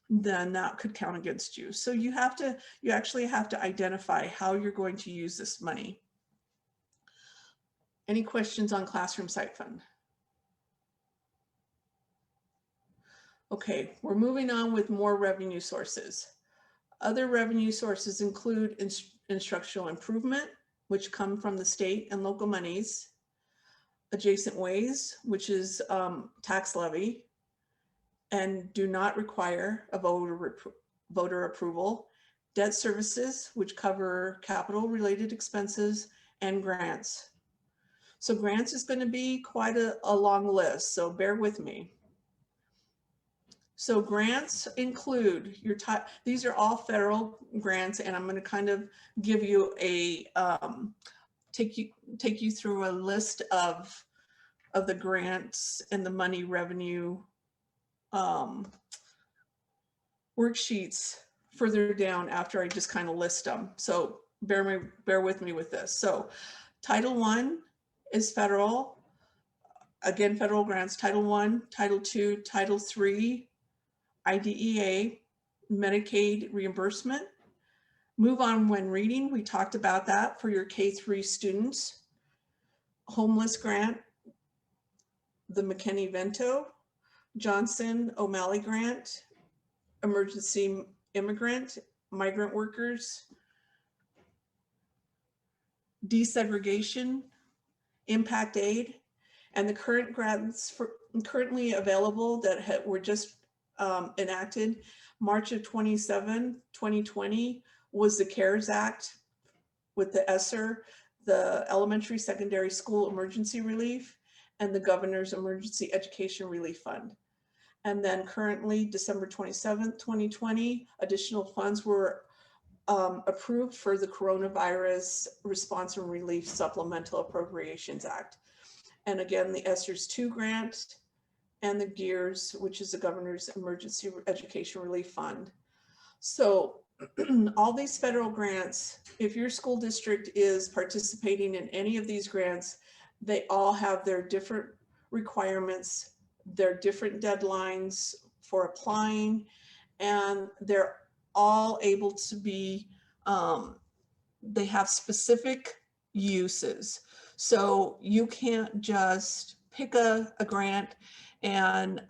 then that could count against you. So you actually have to identify how you're going to use this money. Any questions on Classroom Site Fund? Okay, we're moving on with more revenue sources. Other revenue sources include instructional improvement, which come from the state and local monies, adjacent ways, which is tax levy, and do not require a voter approval, debt services, which cover capital related expenses, and grants. So grants is going to be quite a long list, so bear with me. So grants include these are all federal grants, and I'm going to kind of give you a take you through a list of the grants and the money revenue worksheets further down after I just kind of list them. So bear with me with this. So Title I is federal. again, federal grants, Title I, Title II, Title III, IDEA, Medicaid reimbursement. Move On When Reading, we talked about that for your K-3 students. Homeless grant, the McKinney-Vento, Johnson O'Malley grant, emergency immigrant, migrant workers, desegregation, impact aid, and the current grants currently available that were just enacted March of 2020 was the CARES Act with the ESSER, the Elementary Secondary School Emergency Relief, and the Governor's Emergency Education Relief Fund. And then currently, December 27th, 2020, additional funds were approved for the Coronavirus Response and Relief Supplemental Appropriations Act. And again, the ESSER's 2 grant and the GEARS, which is the Governor's Emergency Education Relief Fund. So all these federal grants, if your school district is participating in any of these grants, they all have their different requirements, their different deadlines for applying, and they're all able to be, they have specific uses. So you can't just pick a grant and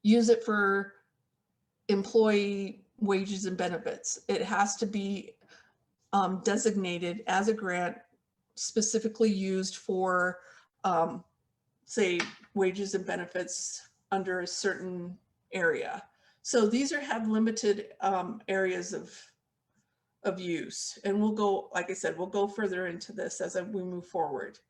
use it for employee wages and benefits. It has to be designated as a grant specifically used for, say, wages and benefits under a certain area. So these have limited areas of use. And we'll go, like I said, we'll go further into this as we move forward.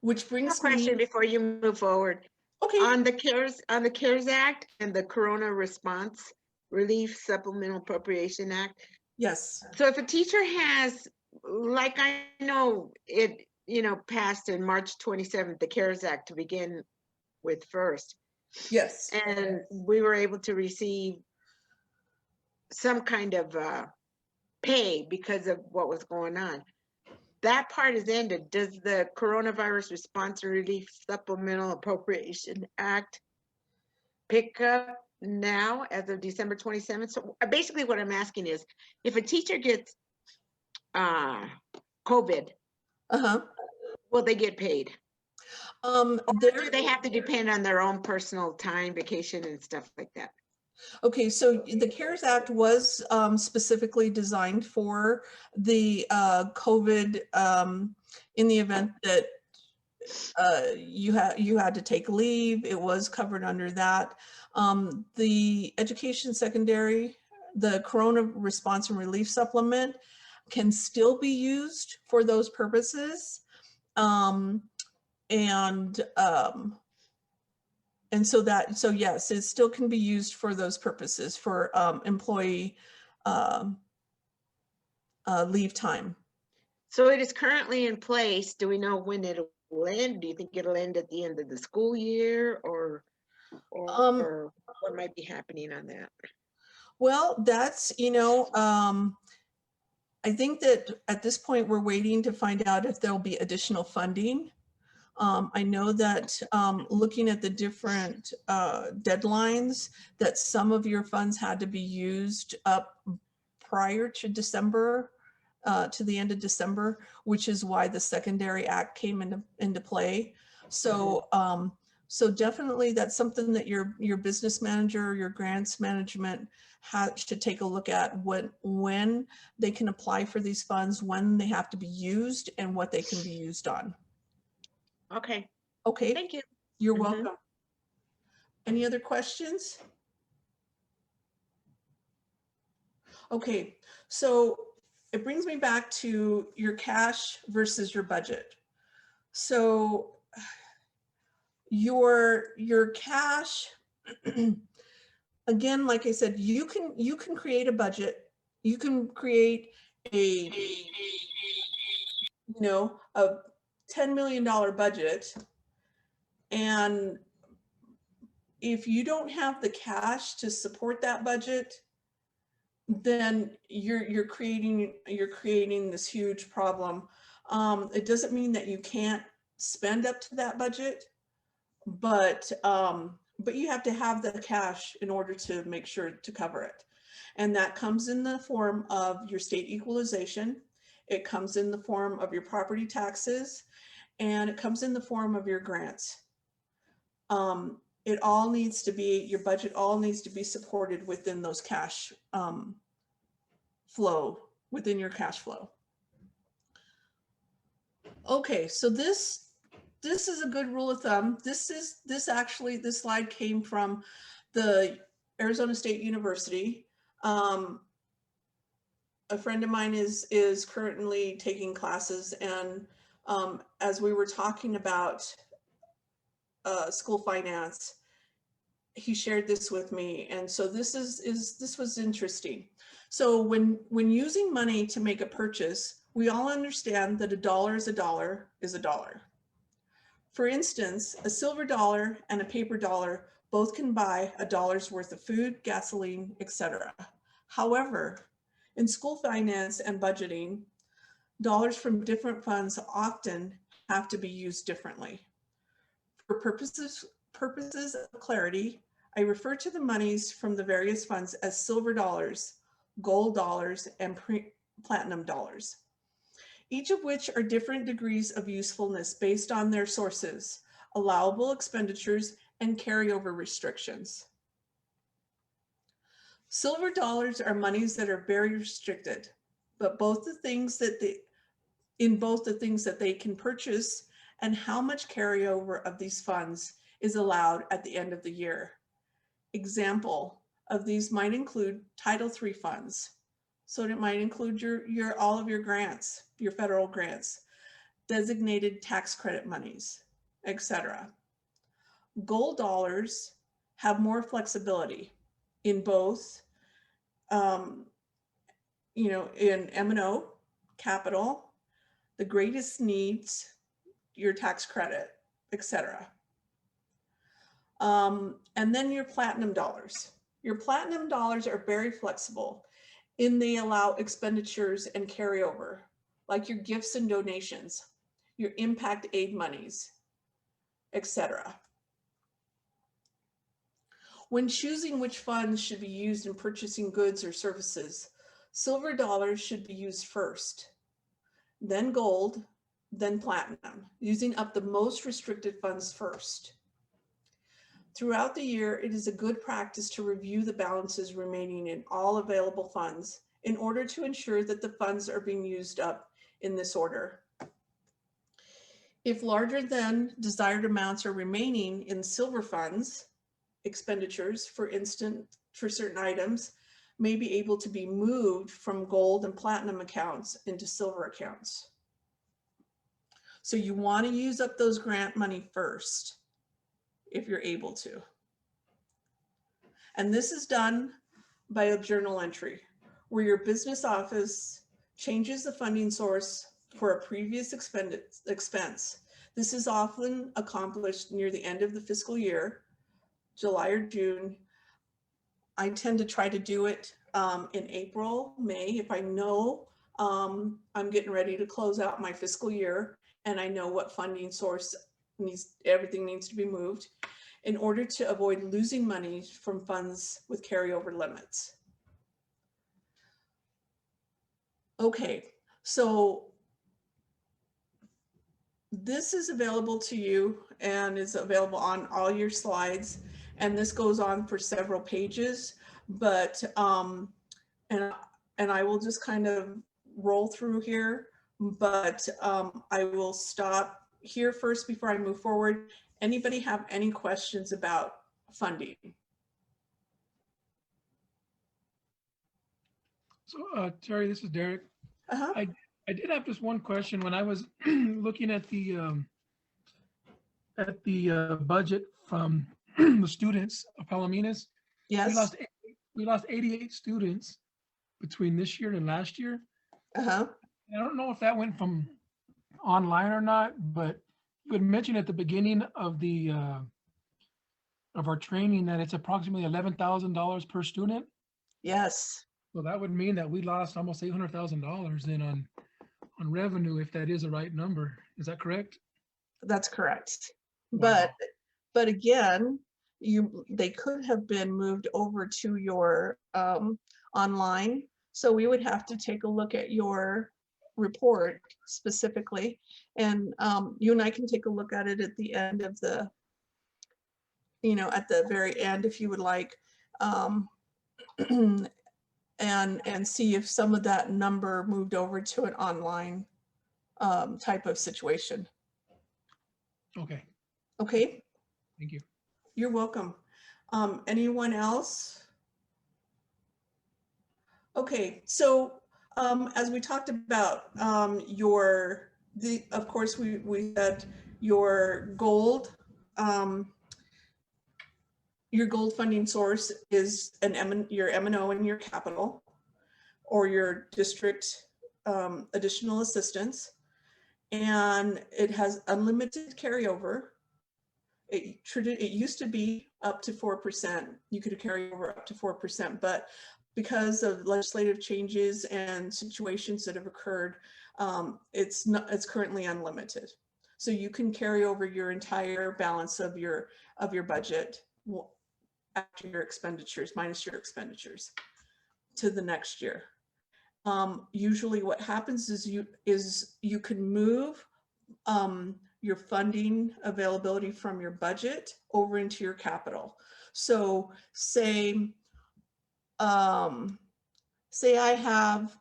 Which brings me— question before you move forward. Okay. On the CARES Act and the Corona Response Relief Supplemental Appropriation Act. Yes. So if a teacher has, like I know it, passed in March 27th, the CARES Act to begin with first. Yes. And we were able to receive some kind of pay because of what was going on. That part is ended. Does the Coronavirus Response and Relief Supplemental Appropriation Act pick up now as of December 27th? So basically what I'm asking is, if a teacher gets COVID, will they get paid? Or do they have to depend on their own personal time, vacation, and stuff like that? Okay, so the CARES Act was specifically designed for the COVID in the event that you had to take leave. It was covered under that. The education secondary, the Corona Response and Relief Supplement can still be used for those purposes. And so yes, it still can be used for those purposes, for employee leave time. So it is currently in place. Do we know when it'll end? Do you think it'll end at the end of the school year, or what might be happening on that? Well, that's, I think that at this point we're waiting to find out if there'll be additional funding. I know that looking at the different deadlines, that some of your funds had to be used up prior to December, to the end of December, which is why the Secondary Act came into play. So, so definitely that's something that your business manager, your grants management should take a look at, when they can apply for these funds, when they have to be used, and what they can be used on. Okay. Okay. Thank you. You're welcome. Any other questions? Okay, so it brings me back to your cash versus your budget. So your cash, again, like I said, you can create a budget. You can create a $10 million budget, and if you don't have the cash to support that budget, then you're creating this huge problem It doesn't mean that you can't spend up to that budget, but you have to have the cash in order to make sure to cover it. And that comes in the form of your state equalization. It comes in the form of your property taxes, and it comes in the form of your grants. It all needs to be, your budget all needs to be supported within those cash flow, within your cash flow. Okay, so this is a good rule of thumb. This slide came from the Arizona State University. A friend of mine is currently taking classes, and as we were talking about school finance, he shared this with me, and so this was interesting. So when using money to make a purchase, we all understand that a dollar is a dollar is a dollar. For instance, a silver dollar and a paper dollar both can buy a dollar's worth of food, gasoline, etc. However, in school finance and budgeting, dollars from different funds often have to be used differently. For purposes of clarity, I refer to the monies from the various funds as silver dollars, gold dollars, and platinum dollars, each of which are different degrees of usefulness based on their sources, allowable expenditures, and carryover restrictions. Silver dollars are monies that are very restricted, but in both the things that they can purchase and how much carryover of these funds is allowed at the end of the year. Example of these might include Title III funds. So it might include all of your grants, your federal grants, designated tax credit monies, etc. Gold dollars have more flexibility in both, in M&O, capital, the greatest needs, your tax credit, etc. And then your platinum dollars. Your platinum dollars are very flexible in they allow expenditures and carryover, like your gifts and donations, your impact aid monies, etc. When choosing which funds should be used in purchasing goods or services, silver dollars should be used first, then gold, then platinum, using up the most restricted funds first. Throughout the year, it is a good practice to review the balances remaining in all available funds in order to ensure that the funds are being used up in this order. If larger than desired amounts are remaining in silver funds, expenditures, for instance, for certain items, may be able to be moved from gold and platinum accounts into silver accounts. So you want to use up those grant money first, if you're able to. And this is done by a journal entry, where your business office changes the funding source for a previous expense. This is often accomplished near the end of the fiscal year, July or June. I tend to try to do it in April, May, if I know I'm getting ready to close out my fiscal year and I know what funding source everything needs to be moved, in order to avoid losing money from funds with carryover limits. Okay, so this is available to you and is available on all your slides. And this goes on for several pages, but, and I will just kind of roll through here, but I will stop here first before I move forward. Anybody have any questions about funding? So Terry, this is Derek. I did have just one question. When I was looking at the budget from the students of Palominas, yes, we lost 88 students between this year and last year. I don't know if that went from online or not, but you had mentioned at the beginning of the of our training that it's approximately $11,000 per student. Yes. So that would mean that we lost almost $800,000 then revenue if that is the right number. Is that correct? That's correct. Wow. But again, they could have been moved over to your online. So we would have to take a look at your report specifically, and you and I can take a look at it at the end of the, at the very end if you would like, and see if some of that number moved over to an online type of situation. Okay. Okay. Thank you. You're welcome. Anyone else? Okay, so as we talked about, of course we said your gold funding source is your M&O and your capital, or your district additional assistance, and it has unlimited carryover. It used to be up to 4%. You could carry over up to 4%, but because of legislative changes and situations that have occurred, it's currently unlimited. So you can carry over your entire balance of your budget after your expenditures, minus your expenditures, to the next year. Usually what happens is you can move your funding availability from your budget over into your capital. So say I have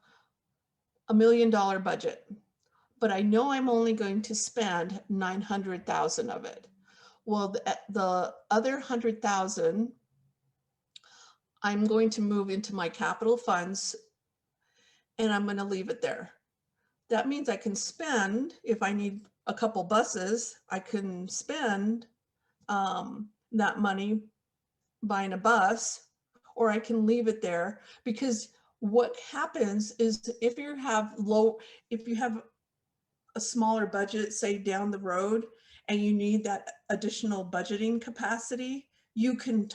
$1 million budget, but I know I'm only going to spend 900,000 of it. Well, the other 100,000, I'm going to move into my capital funds, and I'm going to leave it there. That means I can spend, if I need a couple buses, I can spend that money buying a bus, or I can leave it there, because what happens is if you have a smaller budget, say down the road, and you need that additional budgeting capacity, you can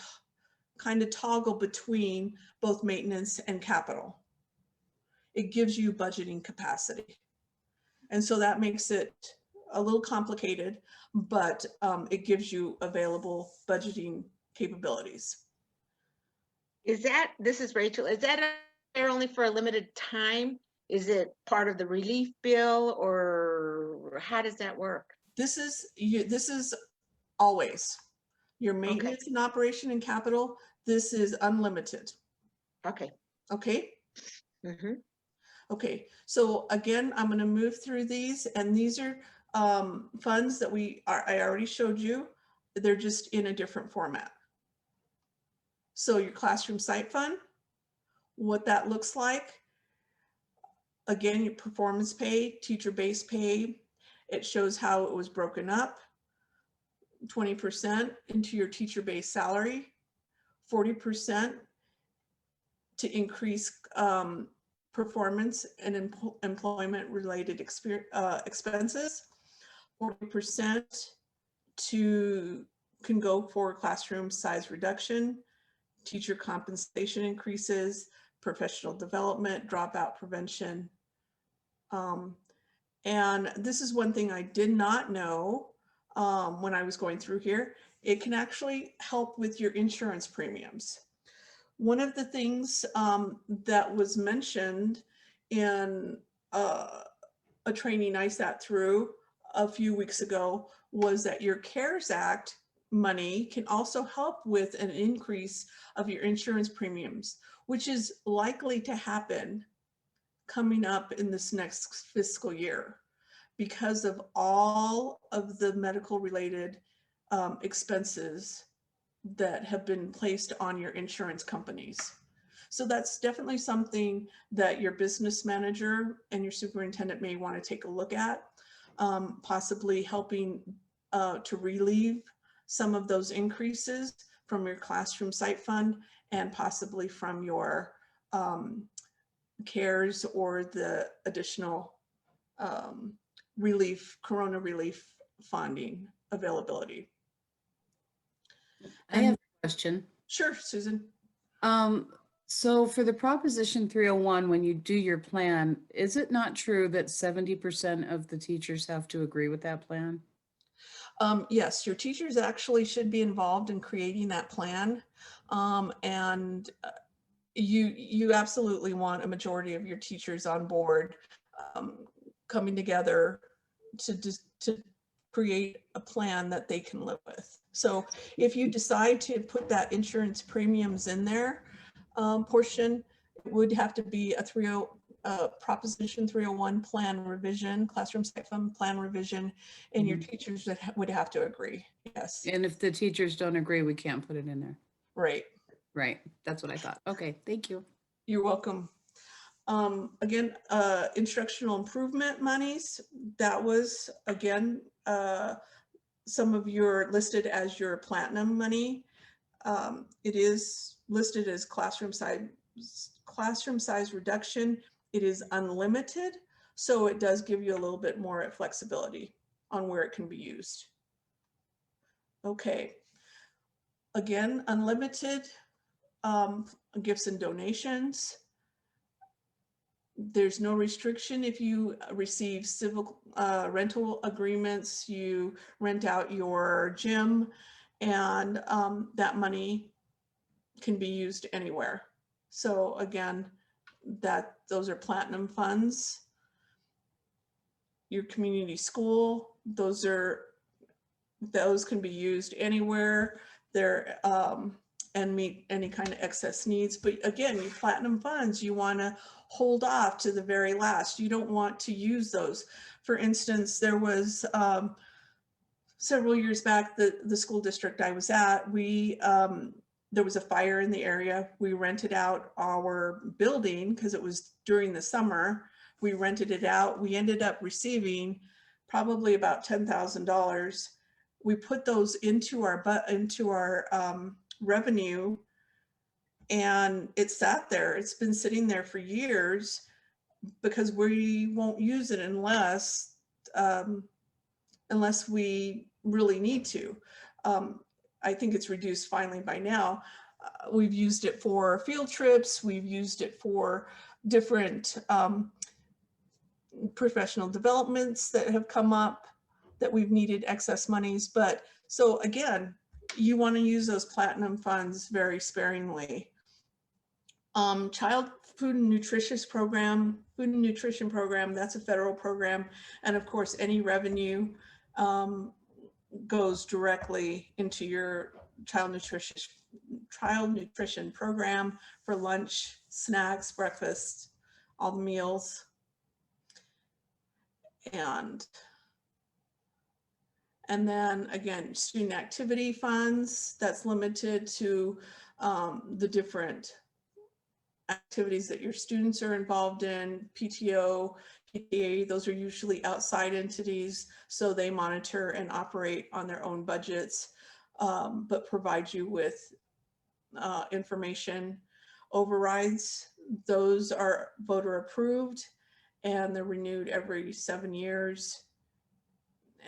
kind of toggle between both maintenance and capital. It gives you budgeting capacity. And so that makes it a little complicated, but it gives you available budgeting capabilities. This is Rachel, is that there only for a limited time? Is it part of the relief bill, or how does that work? This is always your maintenance and operation and capital. This is unlimited. Okay. Okay. Mm-hmm. Okay, so again, I'm going to move through these, and these are funds that I already showed you. They're just in a different format. So your classroom site fund, what that looks like. Again, your performance pay, teacher base pay. It shows how it was broken up. 20% into your teacher base salary, 40% to increase performance and employment related expenses, 40% can go for classroom size reduction, teacher compensation increases, professional development, dropout prevention. And this is one thing I did not know when I was going through here. It can actually help with your insurance premiums. One of the things that was mentioned in a training I sat through a few weeks ago was that your CARES Act money can also help with an increase of your insurance premiums, which is likely to happen coming up in this next fiscal year because of all of the medical related expenses that have been placed on your insurance companies. So that's definitely something that your business manager and your superintendent may want to take a look at, possibly helping to relieve some of those increases from your classroom site fund and possibly from your CARES or the additional corona relief funding availability. I have a question. Sure, Susan. So for the Proposition 301, when you do your plan, is it not true that 70% of the teachers have to agree with that plan? Yes, your teachers actually should be involved in creating that plan. And you absolutely want a majority of your teachers on board, coming together to create a plan that they can live with. So if you decide to put that insurance premiums in there portion, it would have to be a Proposition 301 plan revision, classroom site fund plan revision, and your teachers would have to agree. Yes. And if the teachers don't agree, we can't put it in there. Right. Right. That's what I thought. Okay. Thank you. You're welcome. Again, instructional improvement monies, that was, again, some of your listed as your platinum money. It is listed as classroom size reduction. It is unlimited, so it does give you a little bit more flexibility on where it can be used. Okay. Again, unlimited gifts and donations. There's no restriction if you receive civil rental agreements, you rent out your gym, and that money can be used anywhere. So again, those are platinum funds. Your community school, those can be used anywhere. They're and meet any kind of excess needs. But again, your platinum funds, you want to hold off to the very last. You don't want to use those. For instance, there was several years back, the school district I was at, there was a fire in the area. We rented out our building because it was during the summer. We rented it out. We ended up receiving probably about $10,000. We put those into our revenue, and it sat there. It's been sitting there for years because we won't use it unless we really need to. I think it's reduced finally by now. We've used it for field trips. We've used it for different professional developments that have come up that we've needed excess monies. But so again, you want to use those platinum funds very sparingly. Child food and nutrition program, that's a federal program. And of course, any revenue goes directly into your child nutrition program for lunch, snacks, breakfast, all the meals. And then again, student activity funds, that's limited to the different activities that your students are involved in. PTO, PTA, those are usually outside entities, so they monitor and operate on their own budgets, but provide you with information. Overrides, those are voter approved, and they're renewed every 7 years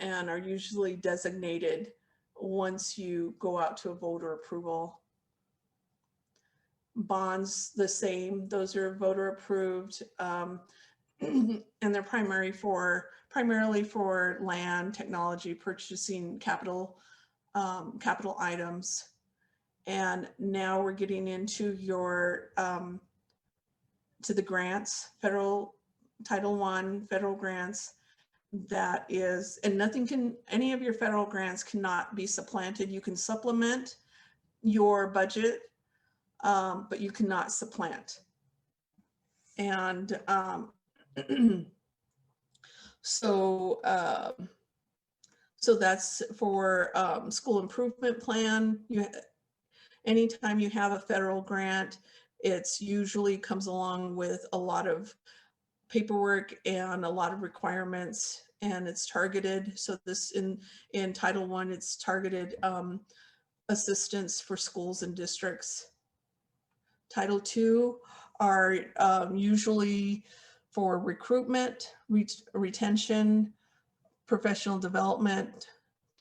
and are usually designated once you go out to a voter approval. Bonds, the same, those are voter approved, and they're primarily for land, technology, purchasing capital items. And now we're getting into your to the grants, federal Title I federal grants. That is, and any of your federal grants cannot be supplanted. You can supplement your budget, but you cannot supplant. And so that's for school improvement plan. Anytime you have a federal grant, it's usually comes along with a lot of paperwork and a lot of requirements, and it's targeted. So this in Title I, it's targeted assistance for schools and districts. Title II are usually for recruitment, retention, professional development.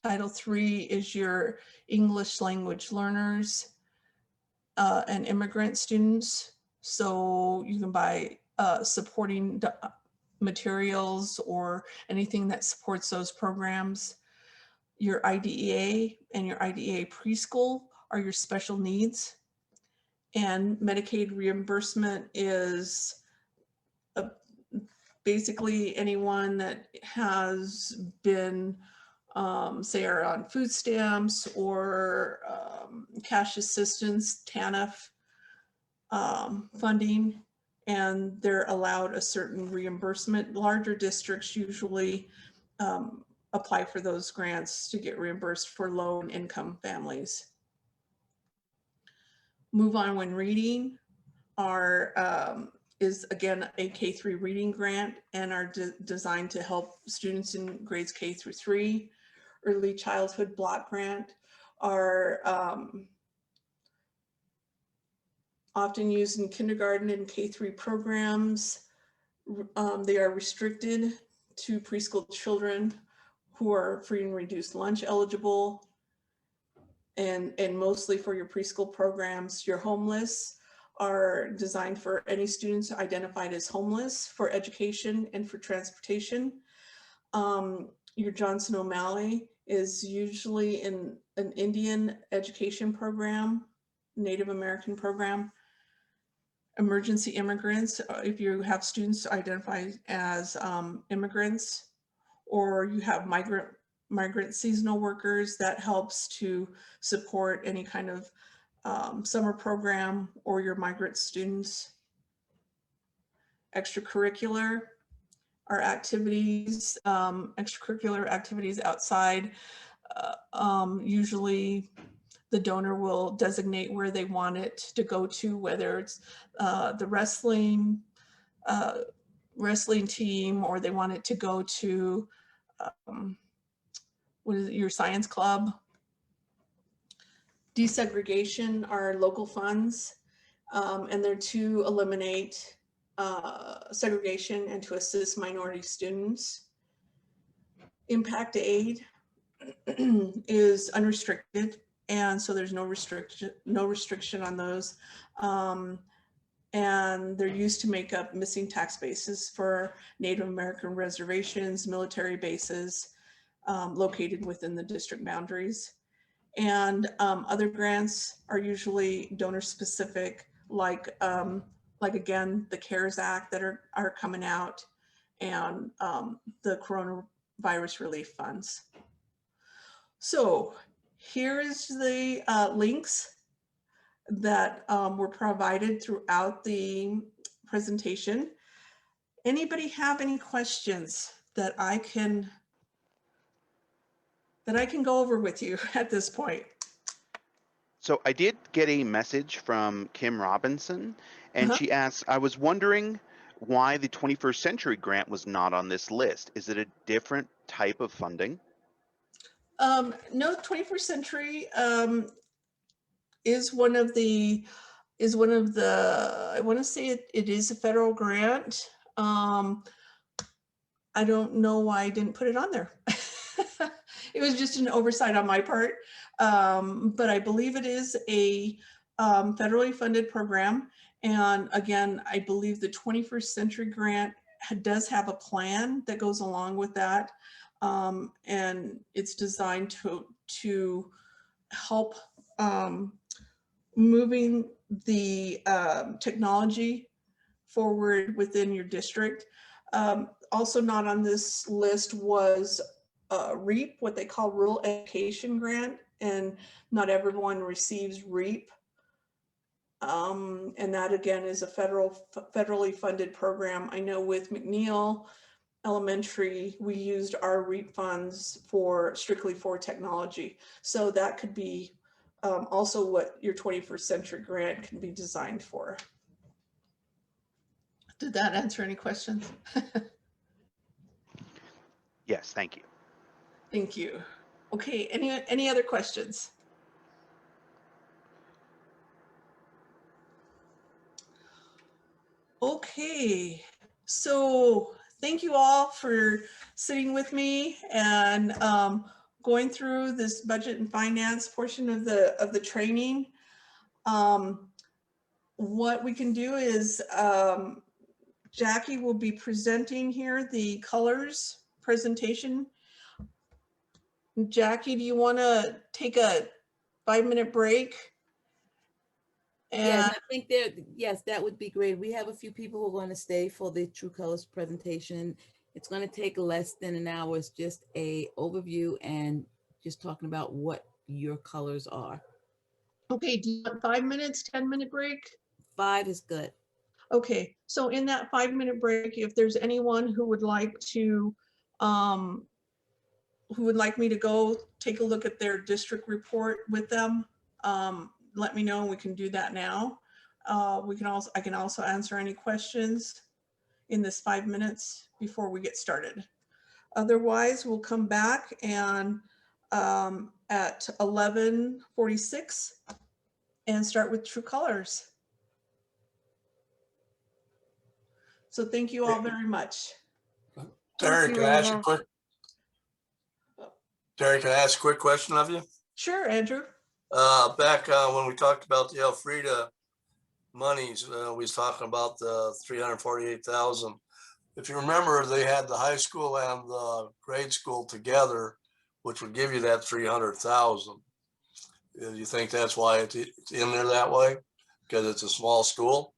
Title III is your English language learners. and immigrant students. So you can buy supporting materials or anything that supports those programs. Your IDEA and your IDEA preschool are your special needs. And Medicaid reimbursement is basically anyone that has been, say, are on food stamps or cash assistance, TANF funding, and they're allowed a certain reimbursement. Larger districts usually apply for those grants to get reimbursed for low income families. Move On When Reading is again a K-3 reading grant and are designed to help students in grades K through 3. Early Childhood Block Grant are often used in kindergarten and K-3 programs. They are restricted to preschool children who are free and reduced lunch eligible, and mostly for your preschool programs. Your homeless are designed for any students identified as homeless for education and for transportation. Your Johnson O'Malley is usually in an Indian education program, Native American program. Emergency immigrants, if you have students identified as immigrants, or you have migrant seasonal workers, that helps to support any kind of summer program or your migrant students. Extracurricular are activities, extracurricular activities outside. Usually the donor will designate where they want it to go to, whether it's the wrestling team, or they want it to go to what is it, your science club. Desegregation are local funds, and they're to eliminate segregation and to assist minority students. Impact aid is unrestricted, and so there's no restriction on those. And they're used to make up missing tax bases for Native American reservations, military bases located within the district boundaries. And other grants are usually donor specific, like again, the CARES Act that are coming out, and the coronavirus relief funds. So here is the links that were provided throughout the presentation. Anybody have any questions that I can go over with you at this point? So I did get a message from Kim Robinson, and she asks, I was wondering why the 21st Century Grant was not on this list. Is it a different type of funding? No, 21st Century is one of the, I want to say it is a federal grant. I don't know why I didn't put it on there. It was just an oversight on my part, but I believe it is a federally funded program. And again, I believe the 21st Century Grant does have a plan that goes along with that. And it's designed to help moving the technology forward within your district. Also not on this list was REAP, what they call Rural Education Grant, and not everyone receives REAP. And that again is a federally funded program. I know with McNeil Elementary, we used our REAP funds strictly for technology. So that could be also what your 21st Century Grant can be designed for. Did that answer any questions? Yes, thank you. Thank you. Okay, any other questions? Okay, so thank you all for sitting with me and going through this budget and finance portion of the training. What we can do is Jackie will be presenting here the colors presentation. Jackie, do you want to take a 5-minute break? Yes, I think yes, that would be great. We have a few people who are going to stay for the True Colors presentation. It's going to take less than an hour. It's just a overview and just talking about what your colors are. Okay, do you want 5 minutes, 10-minute break? 5 is good. Okay, so in that 5-minute break, if there's anyone who would like to, who would like me to go take a look at their district report with them, let me know. We can do that now. I can also answer any questions in this 5 minutes before we get started. Otherwise, we'll come back and at 11:46 and start with True Colors. So thank you all very much. Terry, can I ask a quick? Terry, can I ask a quick question of you? Sure, Andrew. Back when we talked about the Elfrida monies, we was talking about the 348,000. If you remember, they had the high school and the grade school together, which would give you that 300,000. Do you think that's why it's in there that way? Because it's a small school?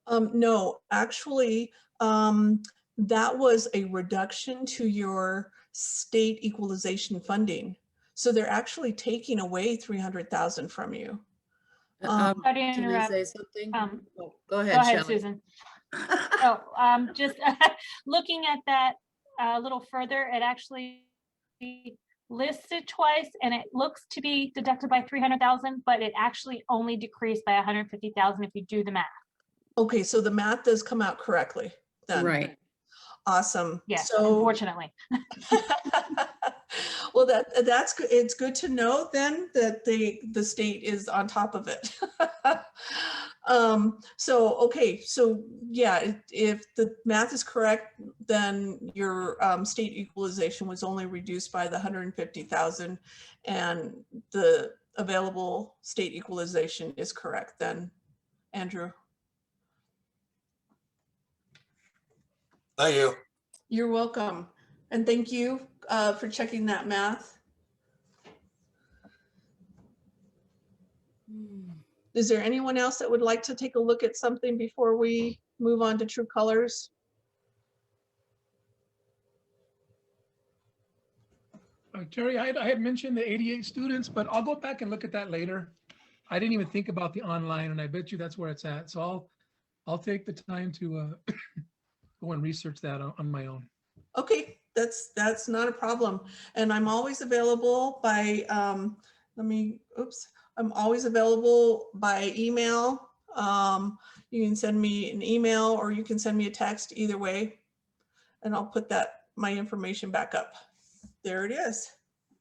No, actually, that was a reduction to your state equalization funding. So they're actually taking away 300,000 from you. Can I say something? Go ahead, Shelley. Susan. Just looking at that a little further, it actually lists it twice and it looks to be deducted by 300,000, but it actually only decreased by 150,000 if you do the math. Okay, so the math does come out correctly then. Right. Awesome. Yes, so, unfortunately. Well, that's good. It's good to know then that the state is on top of it. Okay, so yeah, if the math is correct, then your state equalization was only reduced by the 150,000, and the available state equalization is correct then, Andrew. Thank you. You're welcome. And thank you for checking that math. Is there anyone else that would like to take a look at something before we move on to True Colors? Terry, I had mentioned the 88 students, but I'll go back and look at that later. I didn't even think about the online, and I bet you that's where it's at. So I'll take the time to go and research that on my own. Okay, that's not a problem. And I'm always available by, I'm always available by email. You can send me an email or you can send me a text, either way. And I'll put my information back up. There it is.